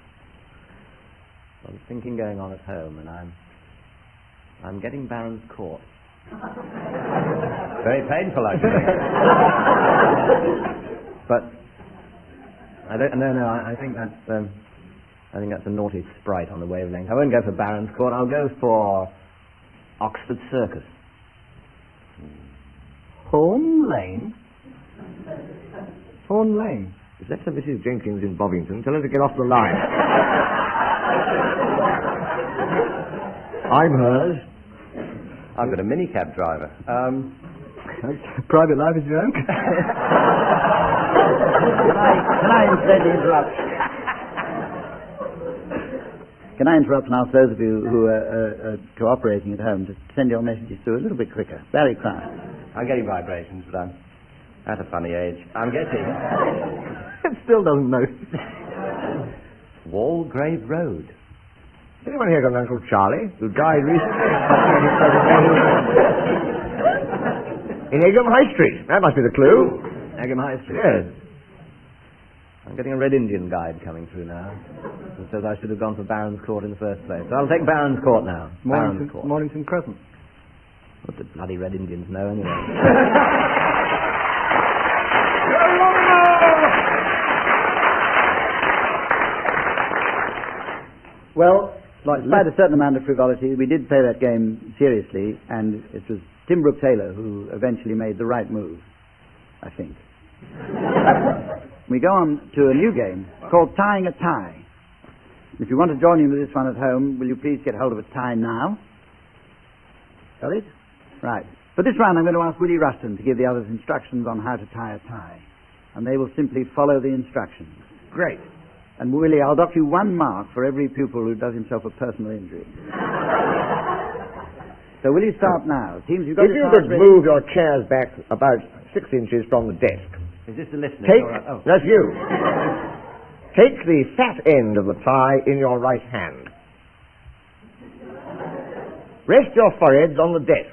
Some thinking going on at home, and I'm getting Baron's Court. Very painful, actually. But I don't. No. I think that's a naughty sprite on the wavelength. I won't go for Baron's Court. I'll go for Oxford Circus. Horn Lane? Horn Lane? Is that Mrs. Jenkins in Bobbington? Tell her to get off the line. I'm hers. I've got a minicab driver. Private life is your own. Can I instead interrupt? Can I interrupt and ask those of you who are cooperating at home to send your messages through a little bit quicker? Barry Clark. I'm getting vibrations, but I'm at a funny age. I'm getting... It still doesn't know. Walgrave Road. Has anyone here got an Uncle Charlie who died recently? In Egham High Street. That must be the clue. Egham High Street? Yes. I'm getting a Red Indian guide coming through now. It says I should have gone for Baron's Court in the first place. So I'll take Baron's Court now. Baron's Court. Mornington Crescent. What do bloody Red Indians know anyway? Well, despite a certain amount of frivolity, we did play that game seriously, and it was Tim Brooke-Taylor who eventually made the right move, I think. We go on to a new game called Tying a Tie. If you want to join in with this one at home, will you please get hold of a tie now? Got it? Right. For this round, I'm going to ask Willie Rushton to give the others instructions on how to tie a tie, and they will simply follow the instructions. Great. And Willie, I'll dock you 1 mark for every pupil who does himself a personal injury. So will you start now? Teams, you've got if you could move your chairs back about 6 inches from the desk. Is this the listener? That's you. Take the fat end of the tie in your right hand. Rest your foreheads on the desk.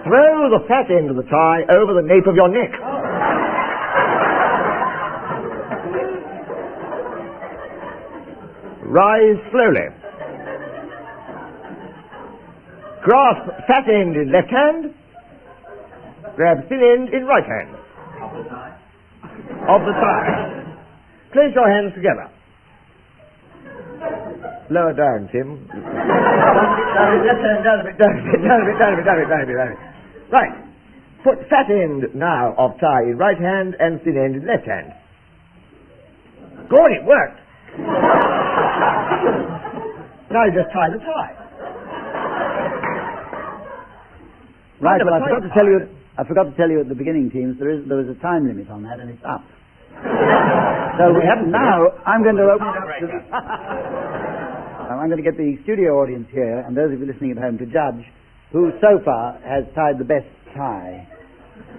Throw the fat end of the tie over the nape of your neck. Rise slowly. Grasp fat end in left hand. Grab thin end in right hand. Of the tie. Of the tie. Place your hands together. Lower down, Tim. Left hand down a bit, down a bit. Right. Put fat end now of tie in right hand and thin end in left hand. Good, it worked. Now you just tie the tie. Right, well, I forgot to tell you at the beginning, teams, there was a time limit on that, and it's up. So we haven't now. I'm going to open it up to I'm going to get the studio audience here, and those of you listening at home, to judge who so far has tied the best tie.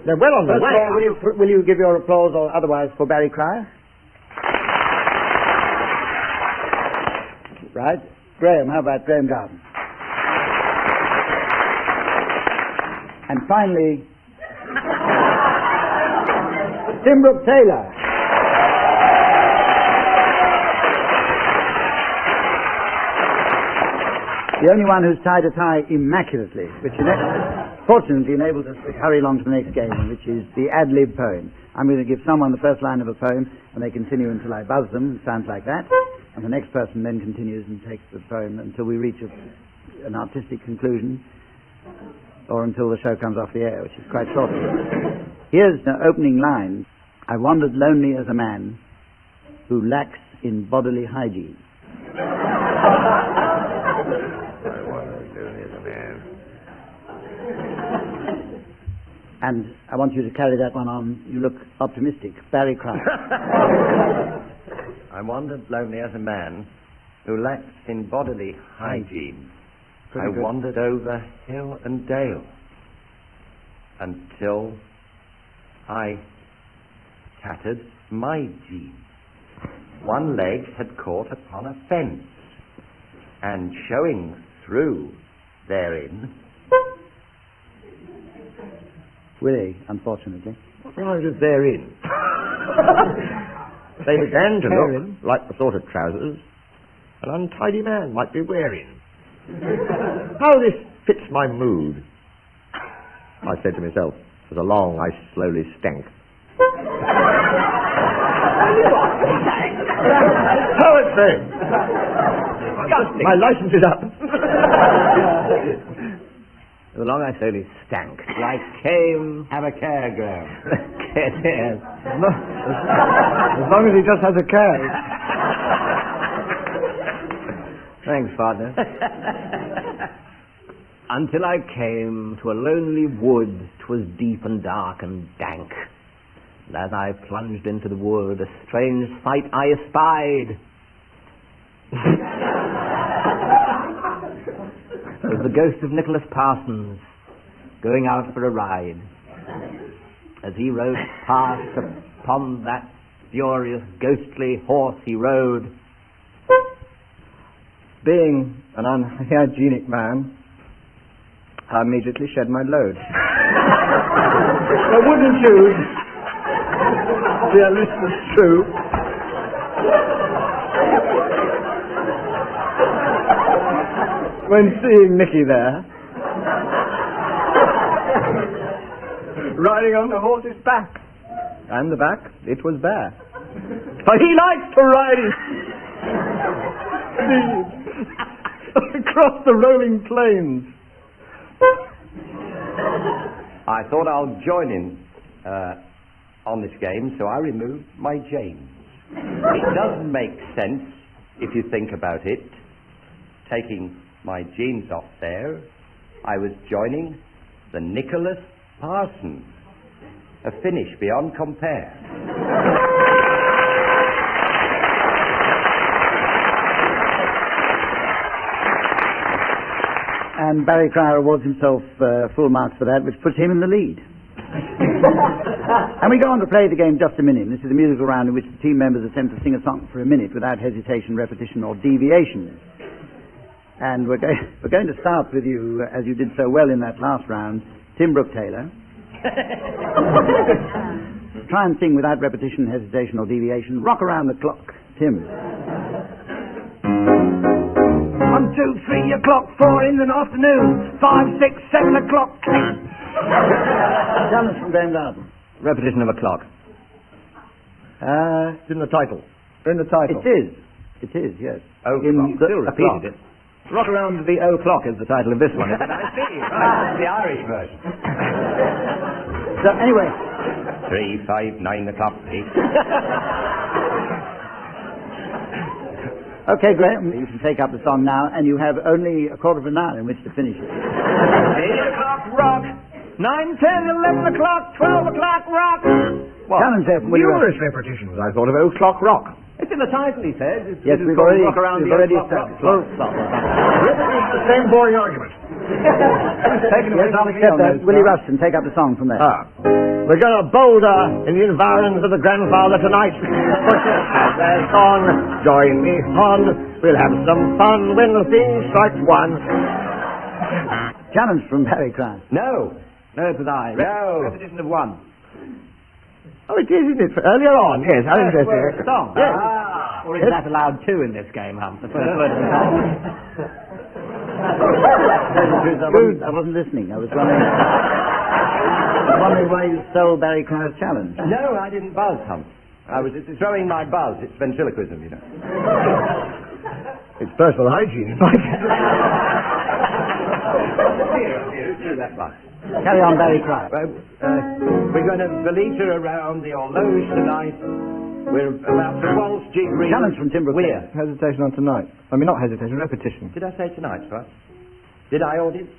They're well on their way. Will you give your applause or otherwise for Barry Cryer? Right. Graham, how about Graham Garden? And finally, Tim Brooke-Taylor. The only one who's tied a tie immaculately, which fortunately enables us to hurry along to the next game, which is the ad-lib poem. I'm going to give someone the first line of a poem, and they continue until I buzz them. It sounds like that. And the next person then continues and takes the poem until we reach an artistic conclusion, or until the show comes off the air, which is quite short. Here's the opening line. I wandered lonely as a man who lacks in bodily hygiene. And I want you to carry that one on. You look optimistic. Barry Cryer. I wandered lonely as a man who lacks in bodily hygiene. I wandered over hill and dale until I tattered my jeans. One leg had caught upon a fence, and showing through therein... Willie, unfortunately. What rhymes with therein? They began to look like the sort of trousers an untidy man might be wearing. How this fits my mood, I said to myself, as along I slowly stank. Poetry! My license is up. As long as I slowly stank. Like came, have a care, Graham. Yes. As long as he just has a care. Thanks, partner. Until I came to a lonely wood, 'twas deep and dark and dank. And as I plunged into the wood, a strange sight I espied. It was the ghost of Nicholas Parsons going out for a ride. As he rode past upon that furious, ghostly horse he rode. Being an unhygienic man, I immediately shed my load. But wouldn't you, dear listeners, true? When seeing Nicky there, riding on the horse's back, and the back, it was bare. For he likes to ride his across the rolling plains. I thought I'll join in on this game, so I removed my James. It doesn't make sense, if you think about it. Taking my jeans off there, I was joining the Nicholas Parsons. A finish beyond compare. And Barry Cryer awards himself full marks for that, which puts him in the lead. And we go on to play the game just a minute. This is a musical round in which the team members attempt to sing a song for a minute without hesitation, repetition, or deviation. And we're going to start with you, as you did so well in that last round, Tim Brooke-Taylor. Try and sing without repetition, hesitation, or deviation. Rock around the clock, Tim. 1, 2, 3 o'clock, 4 in the afternoon, 5, 6, 7 o'clock, 8. Challenge from Graham Garden. Repetition of a clock. It's in the title. In the title. It is, yes. Oh, Still repeated it. Rock Around the O'Clock is the title of this one, isn't it? I see, right. The Irish version. So, anyway. 3, 5, 9 o'clock, 8. Okay, Graham, you can take up the song now, and you have only a quarter of an hour in which to finish it. 8 o'clock, rock. 9, 10, 11 o'clock, 12 o'clock, rock. Challenge there from Willie Numerous Russell. repetitions, I thought, of O'Clock Rock. It's in the title, he says. Yes, we've already established. The same boring argument. Yes, I'll accept that. Willie Ruston, take up the song from there. We're going to boulder in the environs of the grandfather tonight. Push it as their song. Join me on. We'll have some fun when the thing strikes one. Challenge from Barry Crown. No, it was I. No. Repetition of 1. Oh, it is, isn't it? Earlier on, yes, how interesting. Well, it's a song. Yes. Or is that allowed 2 in this game, Hump? The first word of the song. I wasn't listening. I was wondering why you stole Barry Crown's challenge. No, I didn't buzz, Hump. I was throwing my buzz. It's ventriloquism, you know. It's personal hygiene. That one. Carry on, Barry Crown. We're going to beliter around the Orloge tonight. We're about to waltz, jig, reel. Challenge from Tim Brooke-Taylor. Hesitation on tonight. I mean, not hesitation, repetition. Did I say tonight, right? Did I, audience?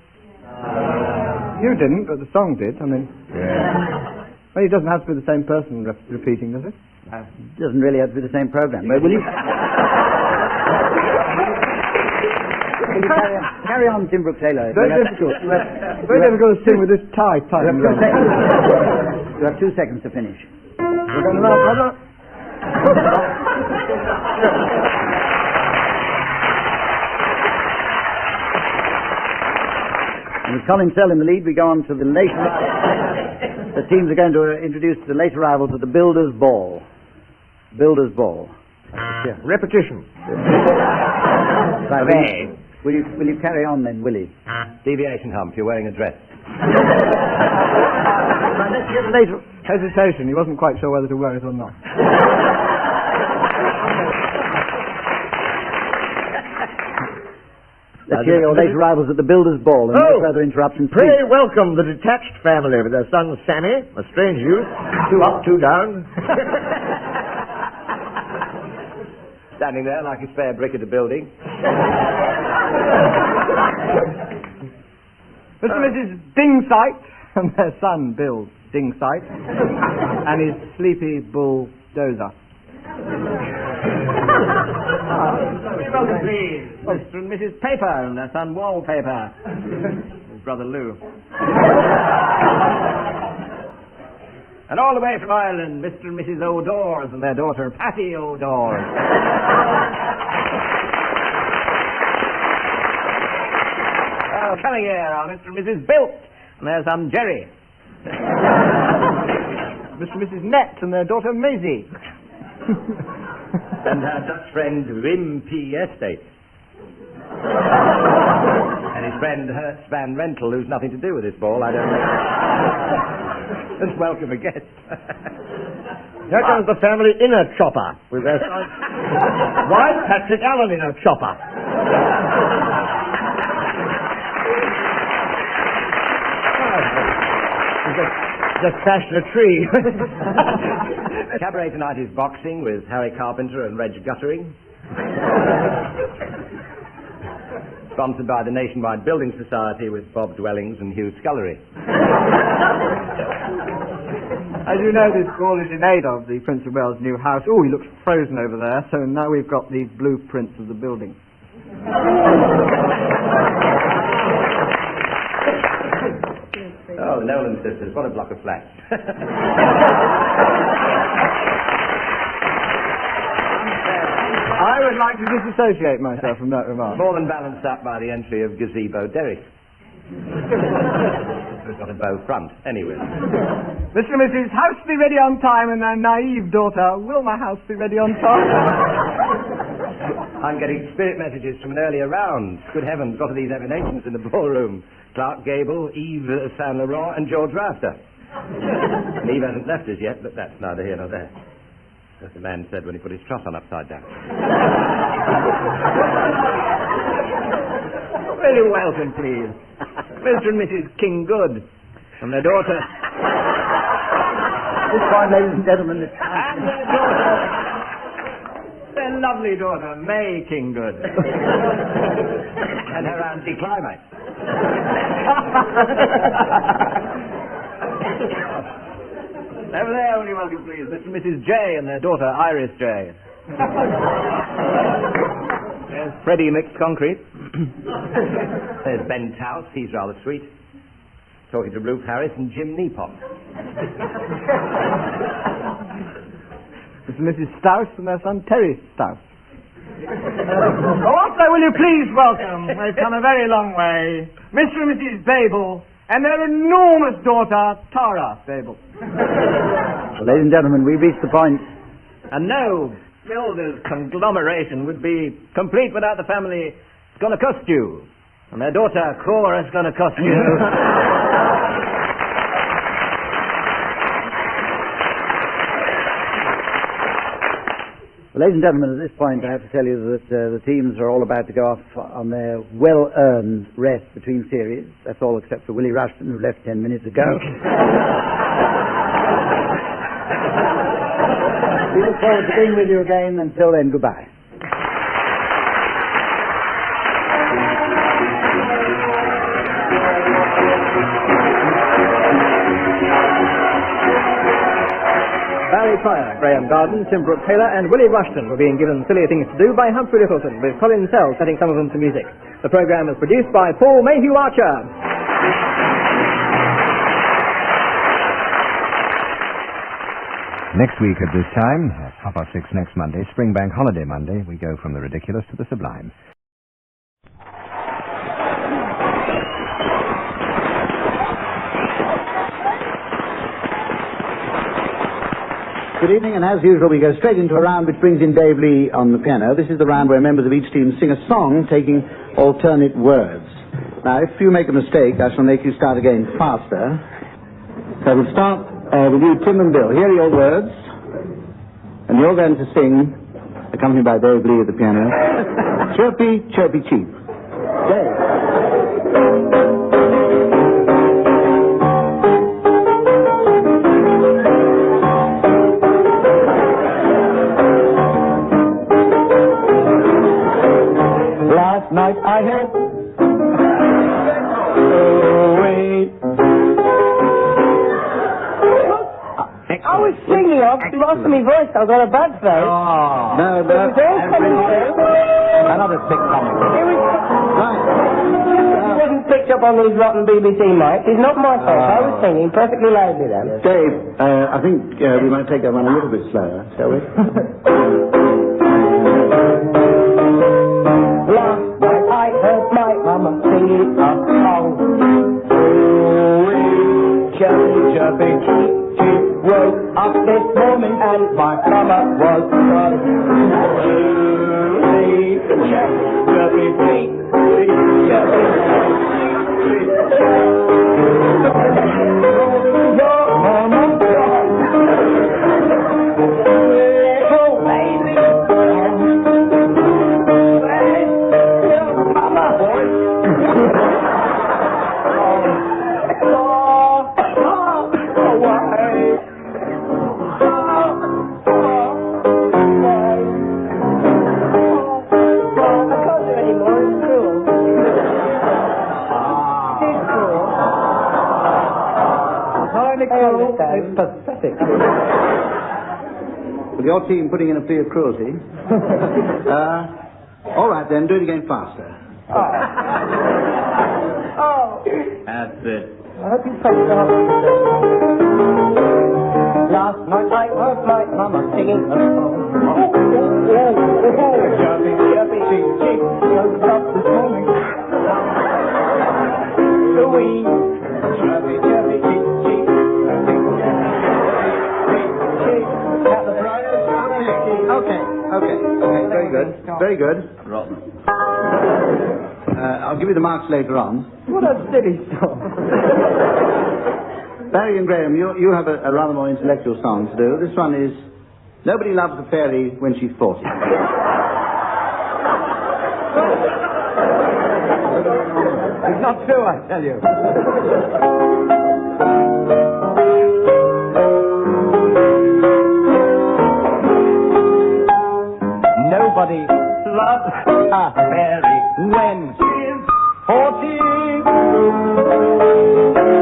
You didn't, but the song did. I mean... Yeah. Well, it doesn't have to be the same person repeating, does it? It doesn't really have to be the same program. But will you... Carry on, Tim Brooke-Taylor. Very difficult. Very difficult to sing with this tie tight. You have 2 seconds to finish. We're going to run up, And with Colin Sell in the lead, we go on to the late arrival. The teams are going to introduce the late arrivals of the Builders' Ball. Builders' Ball. Repetition. Right, will you carry on then, Willie? Deviation, Hump. You're wearing a dress. Right, let's get the later... Hesitation. He wasn't quite sure whether to wear it or not. Let's hear your late arrivals at the Builders' Ball, and no further interruptions. Pray welcome the detached family with their son Sammy, a strange youth, 2 up, 2 down. Standing there like a spare brick at a building. Mr. and Mrs. Dingsight and their son Bill Dingsight and his sleepy bulldozer. Please. Mr. and Mrs. Paper and their son Wallpaper. His brother Lou. And all the way from Ireland, Mr. and Mrs. O'Dores and their daughter Patty O'Dores. Coming here are Mr. and Mrs. Bilt and their son Jerry. Mr. and Mrs. Nett and their daughter Maisie. And her Dutch friend Wim P. Estate. And his friend Hertz Van Rentel, who's nothing to do with this ball, I don't know. Let's welcome a guest. Here comes the family in a chopper with their son. Why Patrick Allen in a chopper? Just crashed a tree. Cabaret tonight is boxing with Harry Carpenter and Reg Guttering. Sponsored by the Nationwide Building Society with Bob Dwellings and Hugh Scullery. As you know, this ball is in aid of the Prince of Wales' new house. Oh, he looks frozen over there, so now we've got the blueprints of the building. Oh, the Nolan sisters, what a block of flats. I would like to disassociate myself from that remark. More than balanced up by the entry of Gazebo Derrick. Who's got a bow front, anyway. Mr. and Mrs. House be ready on time, and their naive daughter, will my house be ready on time? I'm getting spirit messages from an earlier round. Good heavens, what are these emanations in the ballroom? Clark Gable, Yves Saint Laurent, and George Rafter. And Eve hasn't left us yet, but that's neither here nor there. As the man said when he put his trot on upside down. Very welcome, please. Mr. and Mrs. King Good and their daughter. This point, ladies and gentlemen, And their daughter. Their lovely daughter, May King Good. And her anti-climax. Over there, only welcome, please. Mr. and Mrs. J and their daughter, Iris J. There's Freddie Mixed Concrete. There's Ben Towse, he's rather sweet. Talking to Ruth Harris and Jim Nepot. Mr. and Mrs. Stouse and their son, Terry Stouse. Also, will you please welcome, they've come a very long way, Mr. and Mrs. Babel and their enormous daughter, Tara Babel. Well, ladies and gentlemen, we've reached the point. And no builder's conglomeration would be complete without the family Sconacostu and their daughter, Cora Sconacostu. Well, ladies and gentlemen, at this point I have to tell you that the teams are all about to go off on their well-earned rest between series. That's all except for Willie Rushton, who left 10 minutes ago. We look forward to being with you again. Until then, goodbye. Barry Pryor, Graham Garden, Tim Brooke-Taylor and Willie Rushton were being given silly things to do by Humphrey Lyttelton, with Colin Sells setting some of them to music. The programme was produced by Paul Mayhew Archer. Next week at this time, at 6:30 next Monday, Spring Bank Holiday Monday, we go from the ridiculous to the sublime. Good evening, and as usual, we go straight into a round which brings in Dave Lee on the piano. This is the round where members of each team sing a song taking alternate words. Now, if you make a mistake, I shall make you start again faster. So we'll start with you, Tim and Bill. Here are your words, and you're going to sing, accompanied by Dave Lee at the piano, Chirpy, Chirpy, Cheep. Dave. Night I heard I was singing, I've lost my voice, I've got a bad throat. Oh. No. It was all coming through. Another sitcom. It wasn't picked up on these rotten BBC mics. It's not my fault. I was singing perfectly loudly then. Dave, I think we might take that one a little bit slower, shall we? I heard my mama singing a song. Chirpy, chirpy, cheep, cheep. Woke up this morning and my mama was gone. Chirpy, chirpy, cheep, chirpy, cheep. Your mama gone. Oh, baby. It's pathetic. With your team putting in a plea of cruelty. All right then, do it again faster. Oh. That's it. I hope you felt the Last night I heard my mama singing a song. Chirpy, chirpy, cheep, cheep. Woke up this morning. Wee. Chirpy, chirpy, cheep, cheep. Okay, very good. Very very good. Rotten. I'll give you the marks later on. What a silly song. Barry and Graham, you have a rather more intellectual song to do. This one is Nobody Loves a Fairy When She's 40. It's not true, I tell you. Nobody loves a fairy when she's 40.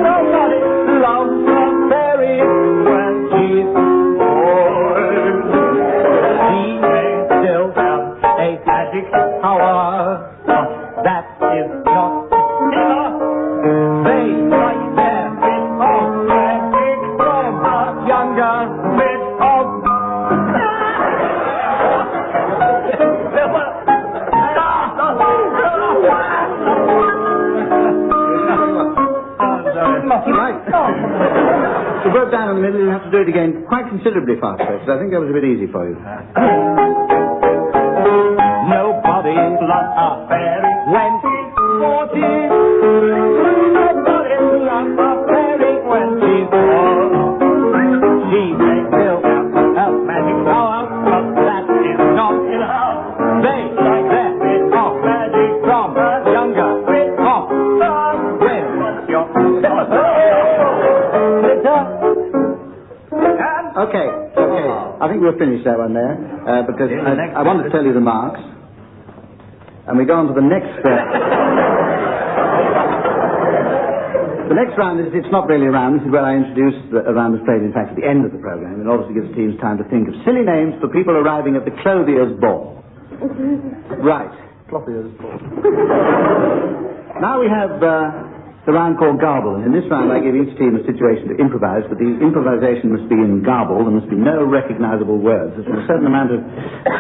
Nobody loves a fairy when she's old. She may still have a magic power, but that is not enough. They like their bit of magic from a younger bit of You broke down in the middle, you have to do it again quite considerably faster, because I think that was a bit easy for you. Nobody loves a fairy when she's 40. Nobody loves a fairy when she's old. She may still have magic power, but that is not enough. They like their bit of magic from a younger bit of when you're Okay. I think we'll finish that one there, because I want to tell you the marks. And we go on to the next... the next round is, it's not really a round, this is where I introduce a round that's played, in fact, at the end of the programme, in order to give the teams time to think of silly names for people arriving at the Clothier's Ball. Right. Clothier's Ball. Now we have... the round called Garble, and in this round I give each team a situation to improvise, but the improvisation must be in garble. There must be no recognisable words. There's been a certain amount of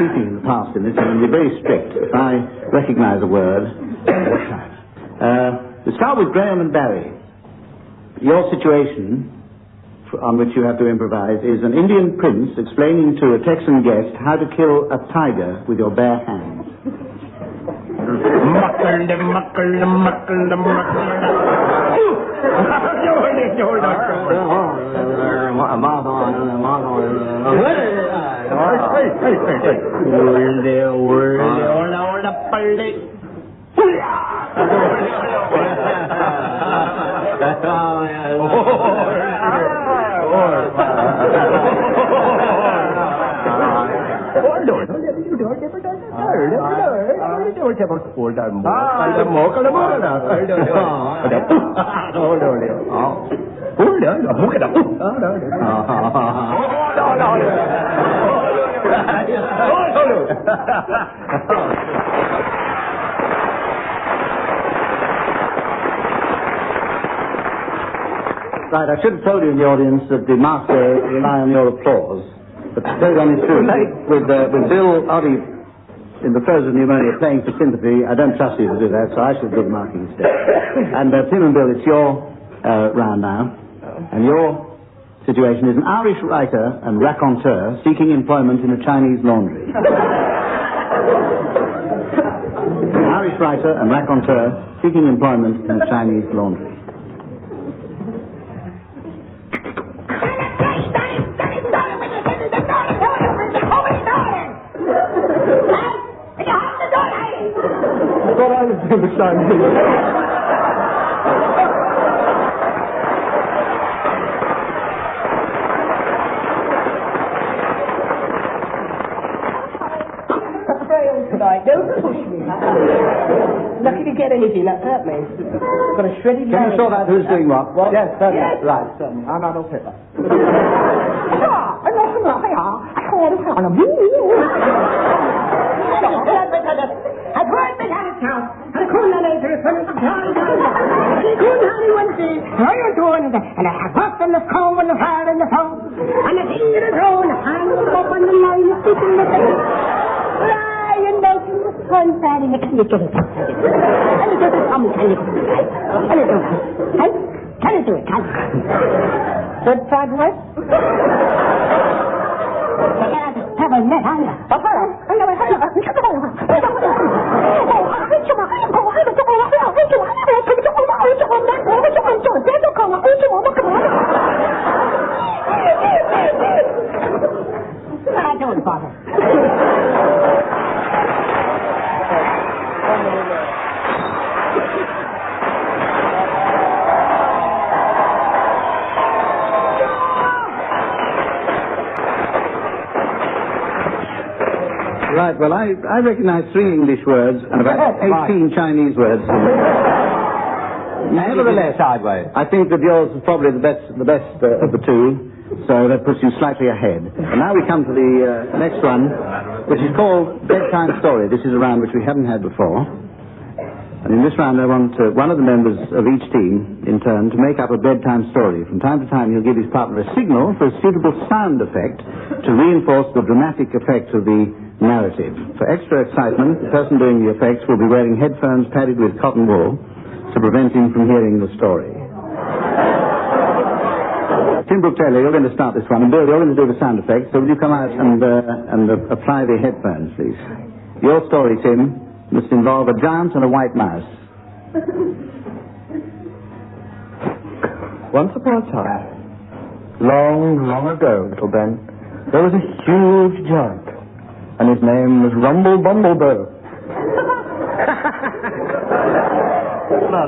cheating in the past in this, and we're very strict. If I recognise a word... we start with Graham and Barry. Your situation on which you have to improvise is an Indian prince explaining to a Texan guest how to kill a tiger with your bare hands. Right, I should have told you in the audience that the master rely on your applause. But to tell you on his truth, with Bill Oddie in the throes of pneumonia playing for sympathy, I don't trust you to do that, so I should do the marking instead. And Tim and Bill, it's your round now. And your situation is an Irish writer and raconteur seeking employment in a Chinese laundry. An Irish writer and raconteur seeking employment in a Chinese laundry. Don't push me. Lucky to get anything, that's hurt me. Got a shredded Can you sort out who's doing what? Yes, certainly. Yes. Right, certainly. I'm Adolf Hitler. I've heard the house now. And I couldn't later if I'm surprised. I couldn't hardly one thing. I was doing it. And I have up in the comb and the fire in the phone. And the thing in the throw and the hand up on the line is sitting the thing. And those in the sun fanning it. Can you get it? And you get it. Can you do it? Can you do it? Good fried rice? Have a net on you. Right, well, I recognize 3 English words and about 18 Chinese words. Nevertheless, sideways. I think that yours is probably the best of the two, so that puts you slightly ahead. And now we come to the next one, which is called Bedtime Story. This is a round which we haven't had before. And in this round, I want one of the members of each team, in turn, to make up a bedtime story. From time to time, he'll give his partner a signal for a suitable sound effect to reinforce the dramatic effect of the narrative. For extra excitement, the person doing the effects will be wearing headphones padded with cotton wool to prevent him from hearing the story. Tim Brooke-Taylor, you're going to start this one, and Bill, you're going to do the sound effects, so will you come out and apply the headphones, please? Your story, Tim, must involve a giant and a white mouse. Once upon a time, long, long ago, little Ben, there was a huge giant, and his name was Rumble Bumblebow.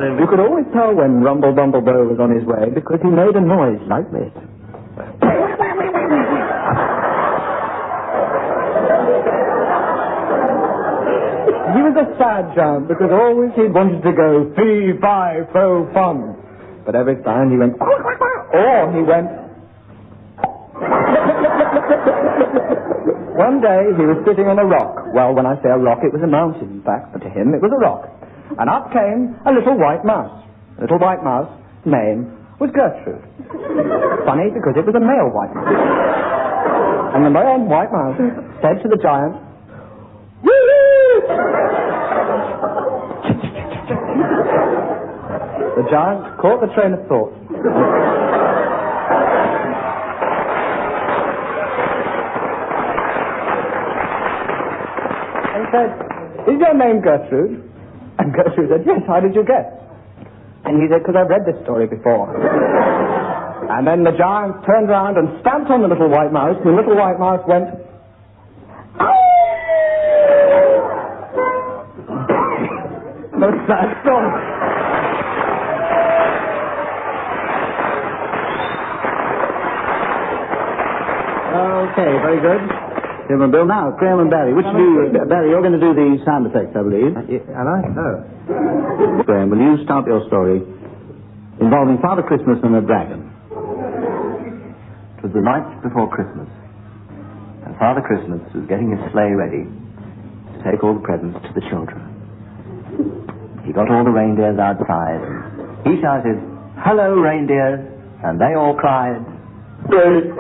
You could always tell when Rumble Bumblebow was on his way because he made a noise like this. He was a sad giant because always he wanted to go fee, fi, fo, fum. But every time he went or he went. One day he was sitting on a rock. Well, when I say a rock, it was a mountain, in fact, but to him it was a rock. And up came a little white mouse. The little white mouse, name was Gertrude. Funny, because it was a male white mouse. And the male white mouse said to the giant, the giant caught the train of thought. And said, is your name Gertrude? And Gertrude said, yes, how did you guess? And he said, because I've read this story before. And then the giant turned around and stamped on the little white mouse, and the little white mouse went, most sad story. Okay, very good. Tim and Bill. Now, Graham and Barry. Which of you... Barry, you're going to do the sound effects, I believe. And I know. Graham, will you start your story involving Father Christmas and a dragon? It was the night before Christmas, and Father Christmas was getting his sleigh ready to take all the presents to the children. He got all the reindeers outside. He shouted, "Hello, reindeers," and they all cried, "Great."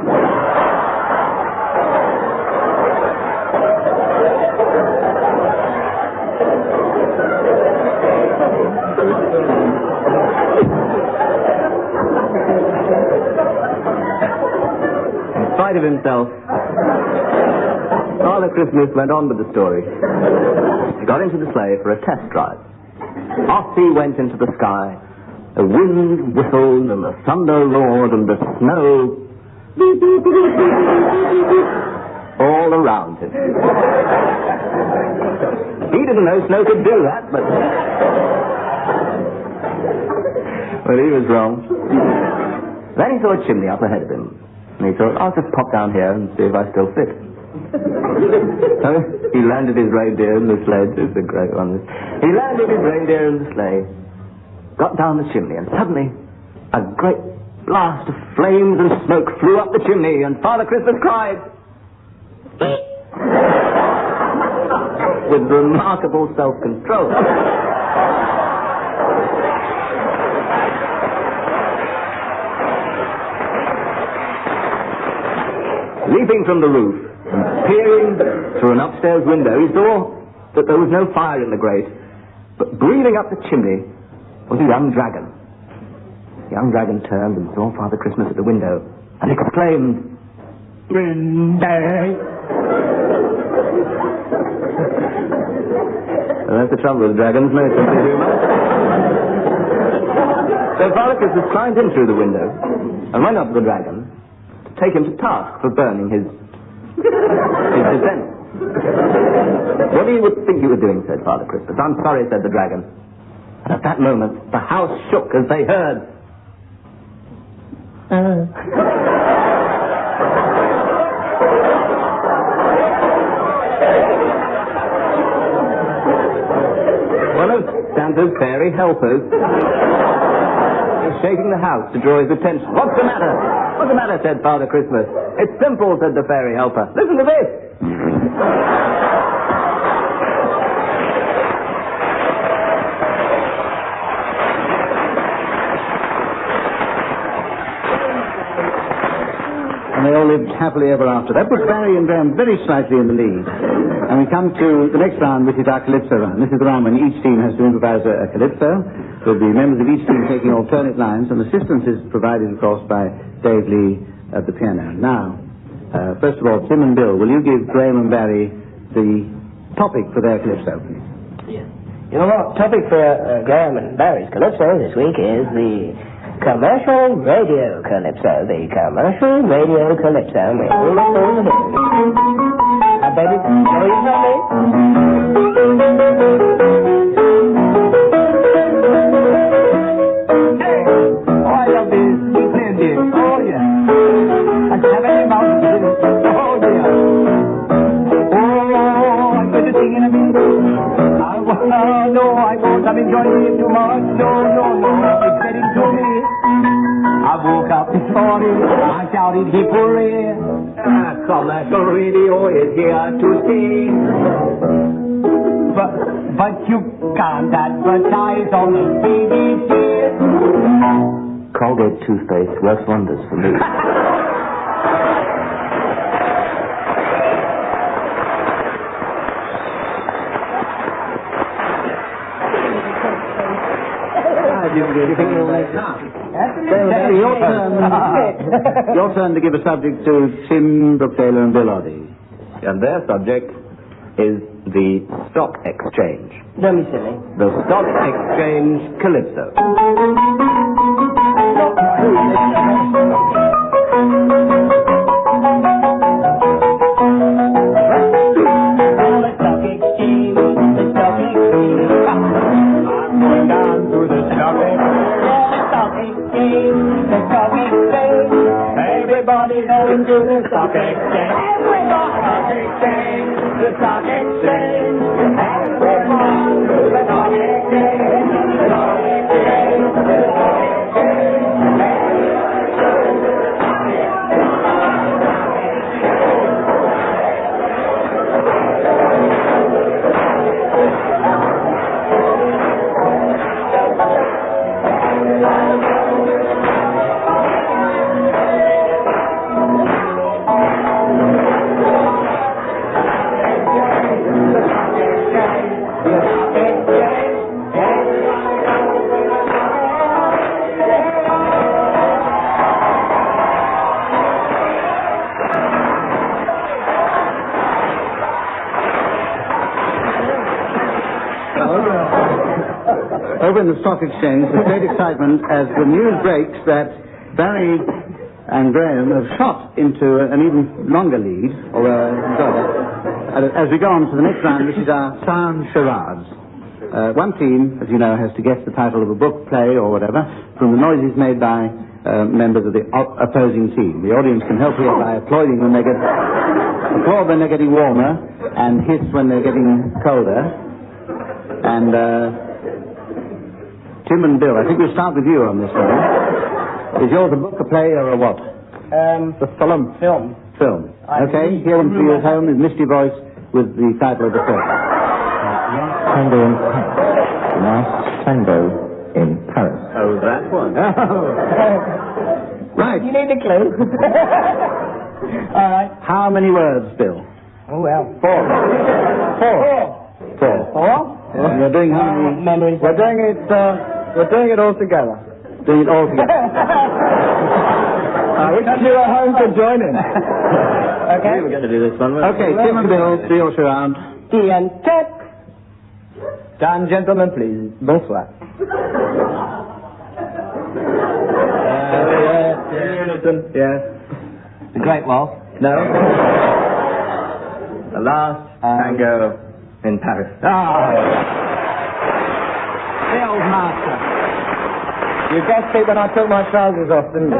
Of himself, Father Christmas went on with the story. He got into the sleigh for a test drive. Off he went into the sky. The wind whistled and the thunder roared and the snow all around him. He didn't know snow could do that, but well, he was wrong. Then he saw a chimney up ahead of him. And he thought, I'll just pop down here and see if I still fit. So he landed his reindeer in the sledge. It's a great one. He landed his reindeer in the sleigh, got down the chimney, and suddenly a great blast of flames and smoke flew up the chimney, and Father Christmas cried with remarkable self-control. Leaping from the roof and peering through an upstairs window, he saw that there was no fire in the grate, but breathing up the chimney was a young dragon. The young dragon turned and saw Father Christmas at the window and exclaimed, "Reindeer!" Well, that's the trouble with dragons, no sense of humor. So Father Christmas climbed in through the window and went up to the dragon to take him to task for burning his descent. "What do you think you were doing?" said Father Christmas. "I'm sorry," said the dragon. And at that moment, the house shook as they heard. Santa's fairy helpers. He's shaking the house to draw his attention. What's the matter? What's the matter, said Father Christmas. It's simple, said the fairy helper. Listen to this. And they all lived happily ever after. That puts Barry and Graham very slightly in the lead. And we come to the next round, which is our calypso round. This is the round when each team has to improvise a calypso, with the members of each team taking alternate lines, and assistance is provided, of course, by Dave Lee at the piano. Now, first of all, Tim and Bill, will you give Graham and Barry the topic for their calypso? You know what? Topic for Graham and Barry's calypso this week is the commercial radio calypso. The commercial radio calypso. I bet it's going for me. Hey! Oh, I love this. We playing this. Oh, yeah. I can have any mountain. Oh, dear. Oh, I'm going to sing in a minute. No, I won't. I'm enjoying it too much. No. It's getting too late. I woke up this morning, I shouted hip hooray. Commercial radio is here to stay. But you can't advertise on the BBC. Colgate toothpaste works wonders for me. Your turn to give a subject to Tim, Brooke-Taylor and Bill Oddie. And their subject is the stock exchange. Don't be silly. The stock exchange calypso. Everybody going to the stock exchange. Everybody exchange. The stock exchange. Everyone to the stock exchange. The stock exchange. The stock Over in the stock exchange, there's great excitement as the news breaks that Barry and Graham have shot into an even longer lead, as we go on to the next round, which is our sound charades. One team, as you know, has to guess the title of a book, play, or whatever, from the noises made by members of the opposing team. The audience can help here by applauding when they applaud when they're getting warmer, and hiss when they're getting colder. And Tim and Bill, I think we'll start with you on this one. Is yours a book, a play, or a what? The film. Film. Okay, here in you at home is Misty Voice with the title of the film. Tango in Paris. Last Tango in Paris. Oh, that one. Right. You need a clue. All right. How many words, Bill? Oh, well. Four. You're doing how many? Memories. We're doing it all together. Doing it all together. I wish you were home to join in. Okay. We're going to do this one. Okay, Tim and Bill, do your round. Ian, check. Stand, gentlemen, please. Bonsoir. Yes. The Great Wall. No. The last tango in Paris. The old master. You guessed it when I took my trousers off, didn't you?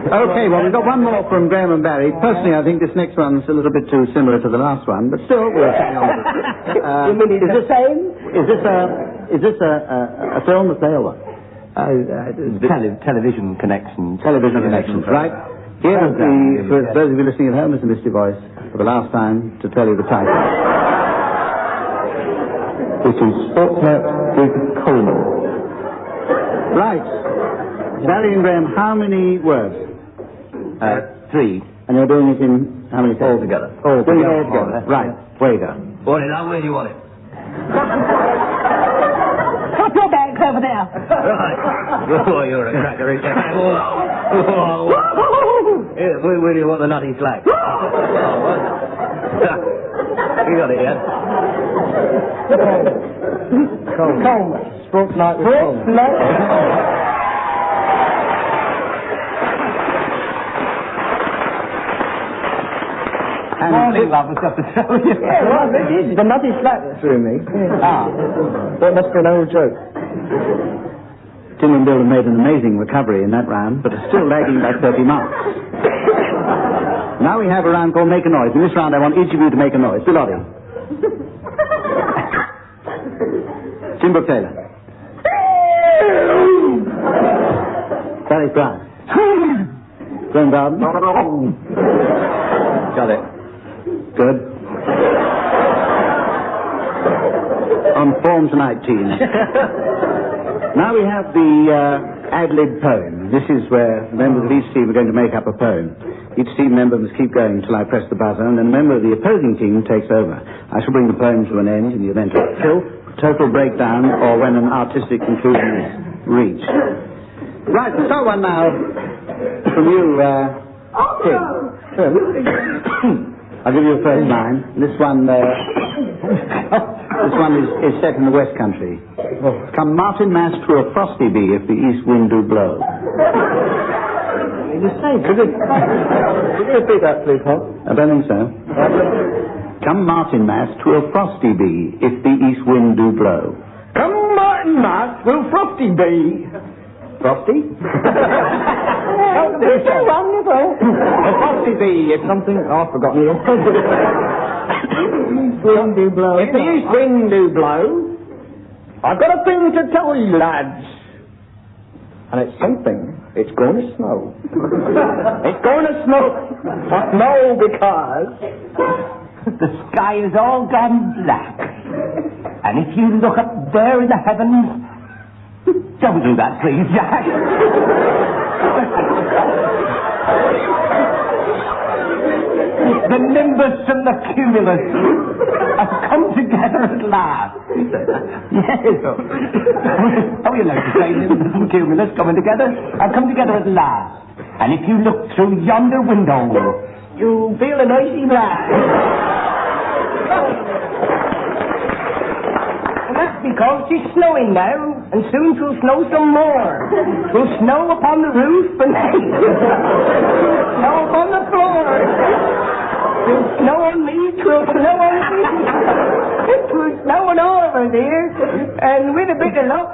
Okay, well, we've got one more from Graham and Barry. Personally, I think this next one's a little bit too similar to the last one, but still, we'll carry on with it. You mean it's the same? Is this a is this a film, a play, or what? Television connections. Television connections, right? Here is for those of you listening at home, is the Misty Voice, for the last time, to tell you the title. This is Sportsnet with Coleman. Right. Barry and Graham, how many words? 3. And you're doing it in how many seconds? Altogether. All together. Right. Where you go? Want it now? Where do you want it? Put your bags over there. Right. Oh, you're a cracker, ain't you? Where do you want the nutty slack? You got it, yeah? Coleman. Sports night with Coleman. Morning, love, was just to tell you. Yeah, well, it is. The nutty slack that threw me. That must be an old joke. Tim and Bill have made an amazing recovery in that round, but are still lagging by 30 marks. Now we have a round called Make a Noise. In this round, I want each of you to make a noise. Billotti. Tim Brooke-Taylor. Barry Brown. Graham Garden. Got it. Good. On form tonight, team. Now we have the ad-lib poem. This is where the members of each team are going to make up a poem. Each team member must keep going until I press the buzzer, and then a member of the opposing team takes over. I shall bring the poem to an end in the event of kill, total breakdown, or when an artistic conclusion is reached. Right, we'll start one now from you, Tim. I'll give you a first line. This one is set in the West Country. Come Martin Mass to a frosty be if the east wind do blow. Could you repeat that, please, Hop? I don't think so. Come Martin Mass to a frosty be if the east wind do blow. Come Martin Mass will frosty be. Frosty? It's so wonderful. A frosty bee is something... Oh, I've forgotten it. East wind do blow. If the east wind do blow, I've got a thing to tell you, lads. And it's something. It's going to snow. It's going to snow. Snow because the sky is all gone black. And if you look up there in the heavens... Don't do that, please, Jack. The nimbus and the cumulus have come together at last. Yes. Oh, you like to say nimbus and cumulus coming together? Have come together at last. And if you look through yonder window, you feel an icy blast. That's because it's snowing now, and soon 'twill snow some more. 'Twill snow upon the roof and snow upon the floor. 'Twill snow on me, 'twill snow on me. 'Twill snow on all of us here, and with a bit of luck.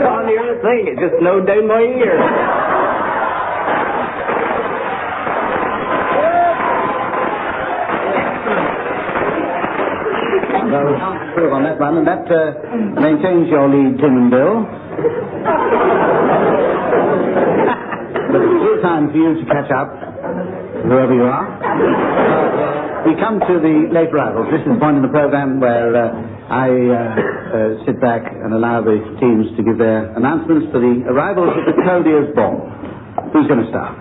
Can't hear a thing, it just snowed down my ear. No, improve on that one, and that maintains your lead, Tim and Bill. But it's still time for you to catch up, whoever you are. We come to the late arrivals. This is the point in the programme where I sit back and allow the teams to give their announcements for the arrivals at the Clodier's Ball. Who's going to start?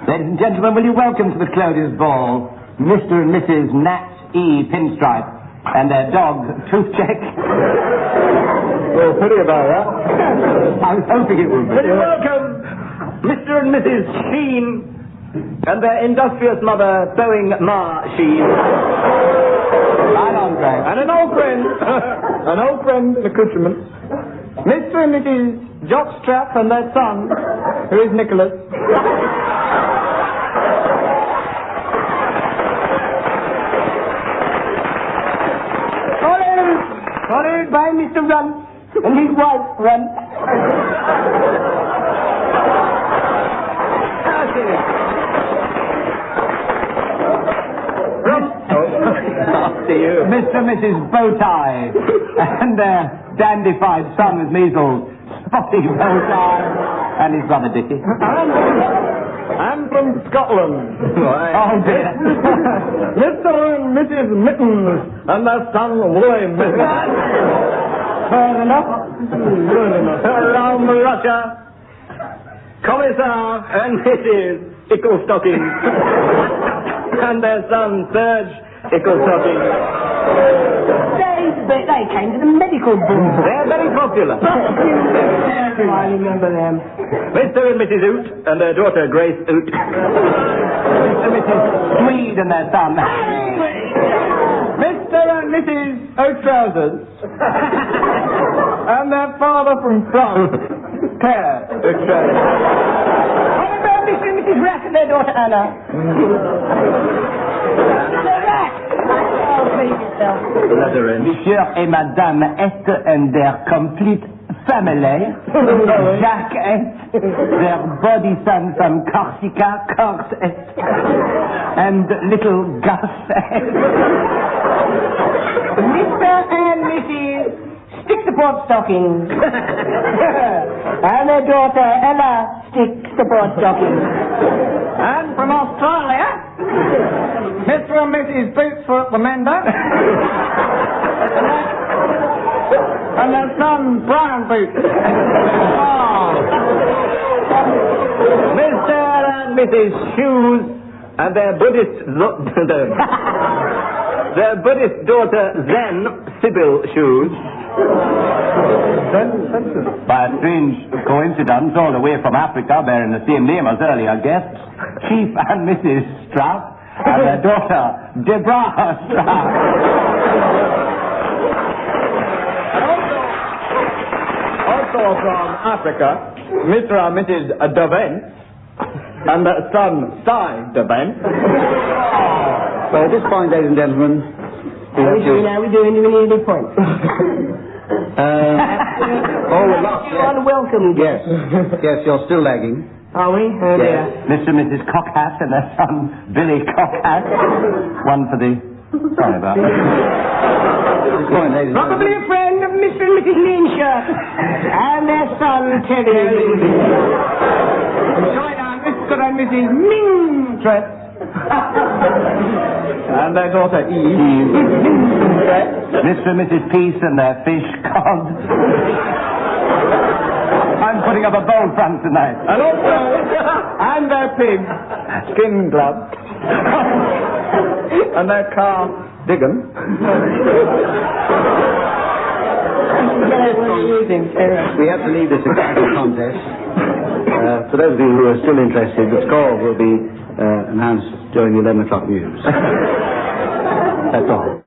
Ladies and gentlemen, will you welcome to the Clodier's Ball Mr. and Mrs. Nat E. Pinstripe and their dog, Toothcheck. Well, pity about that. I was hoping it would be. Will you welcome Mr. and Mrs. Sheen and their industrious mother, Sewing Ma Sheen. Right on, Greg. And an old friend, an accoutrement, Mr. and Mrs. Jockstrap and their son, who is Nicholas. Followed by Mr. Runt and his wife, Runt. After you. Mr. and Mrs. Bowtie, and their dandified son with measles, Spotty Bowtie, and his brother Dickie. I'm from Scotland. Oh, dear. Mr. and Mrs. Mittens and their son William Mittens. Fair enough. Around Russia, Commissar and Mrs. Icklestocking and their son Serge Icklestocking. They came to the medical board. They're very popular. I remember them. Mr. and Mrs. Oot and their daughter Grace Oot. Mr. and Mrs. Tweed and their son. Mr. and Mrs. O'Trousers and their father from France, Claire O'Trousers. What about Mr. and Mrs. Rat and their daughter Anna? Monsieur et Madame est and their complete family. Jack est, their body son from Corsica, Corse est, and little Gus est. Mr. and Mrs. Stick-to-Board Stockings. And their daughter Ella Stick-to-Board Stockings. And from Australia, Mr. and Mrs. Bootsfoot the Mender. And their son, Brown Boots. Mr. and Mrs. Shoes and their Buddhist their Buddhist daughter, Zen Sybil Shoes. By a strange coincidence, all the way from Africa, bearing the same name as earlier guests, Chief and Mrs. Strauss and their daughter, Deborah Strauss. Also from Africa, Mr. and Mrs. Devent and their son, Cy Devent. So at this point, ladies and gentlemen, We're doing the point. we're lost. You're unwelcome. Yes, you're still lagging. Are we? Oh, dear. Mr. and Mrs. Cockhat and their son, Billy Cockhat. One for the... Sorry about that. At this point, ladies and Probably gentlemen. a friend of Mr. and Mrs. Linsher and their son, Teddy. Join on Mr. and Mrs. Mingtress. And their daughter Eve. Mr. and Mrs. Peace and their fish cod. I'm putting up a bold front tonight. And also, and their pig, Skin Glove. And their car, Diggum. We have to leave this exciting contest. For those of you who are still interested, the score will be announced during the 11 o'clock news. That's all.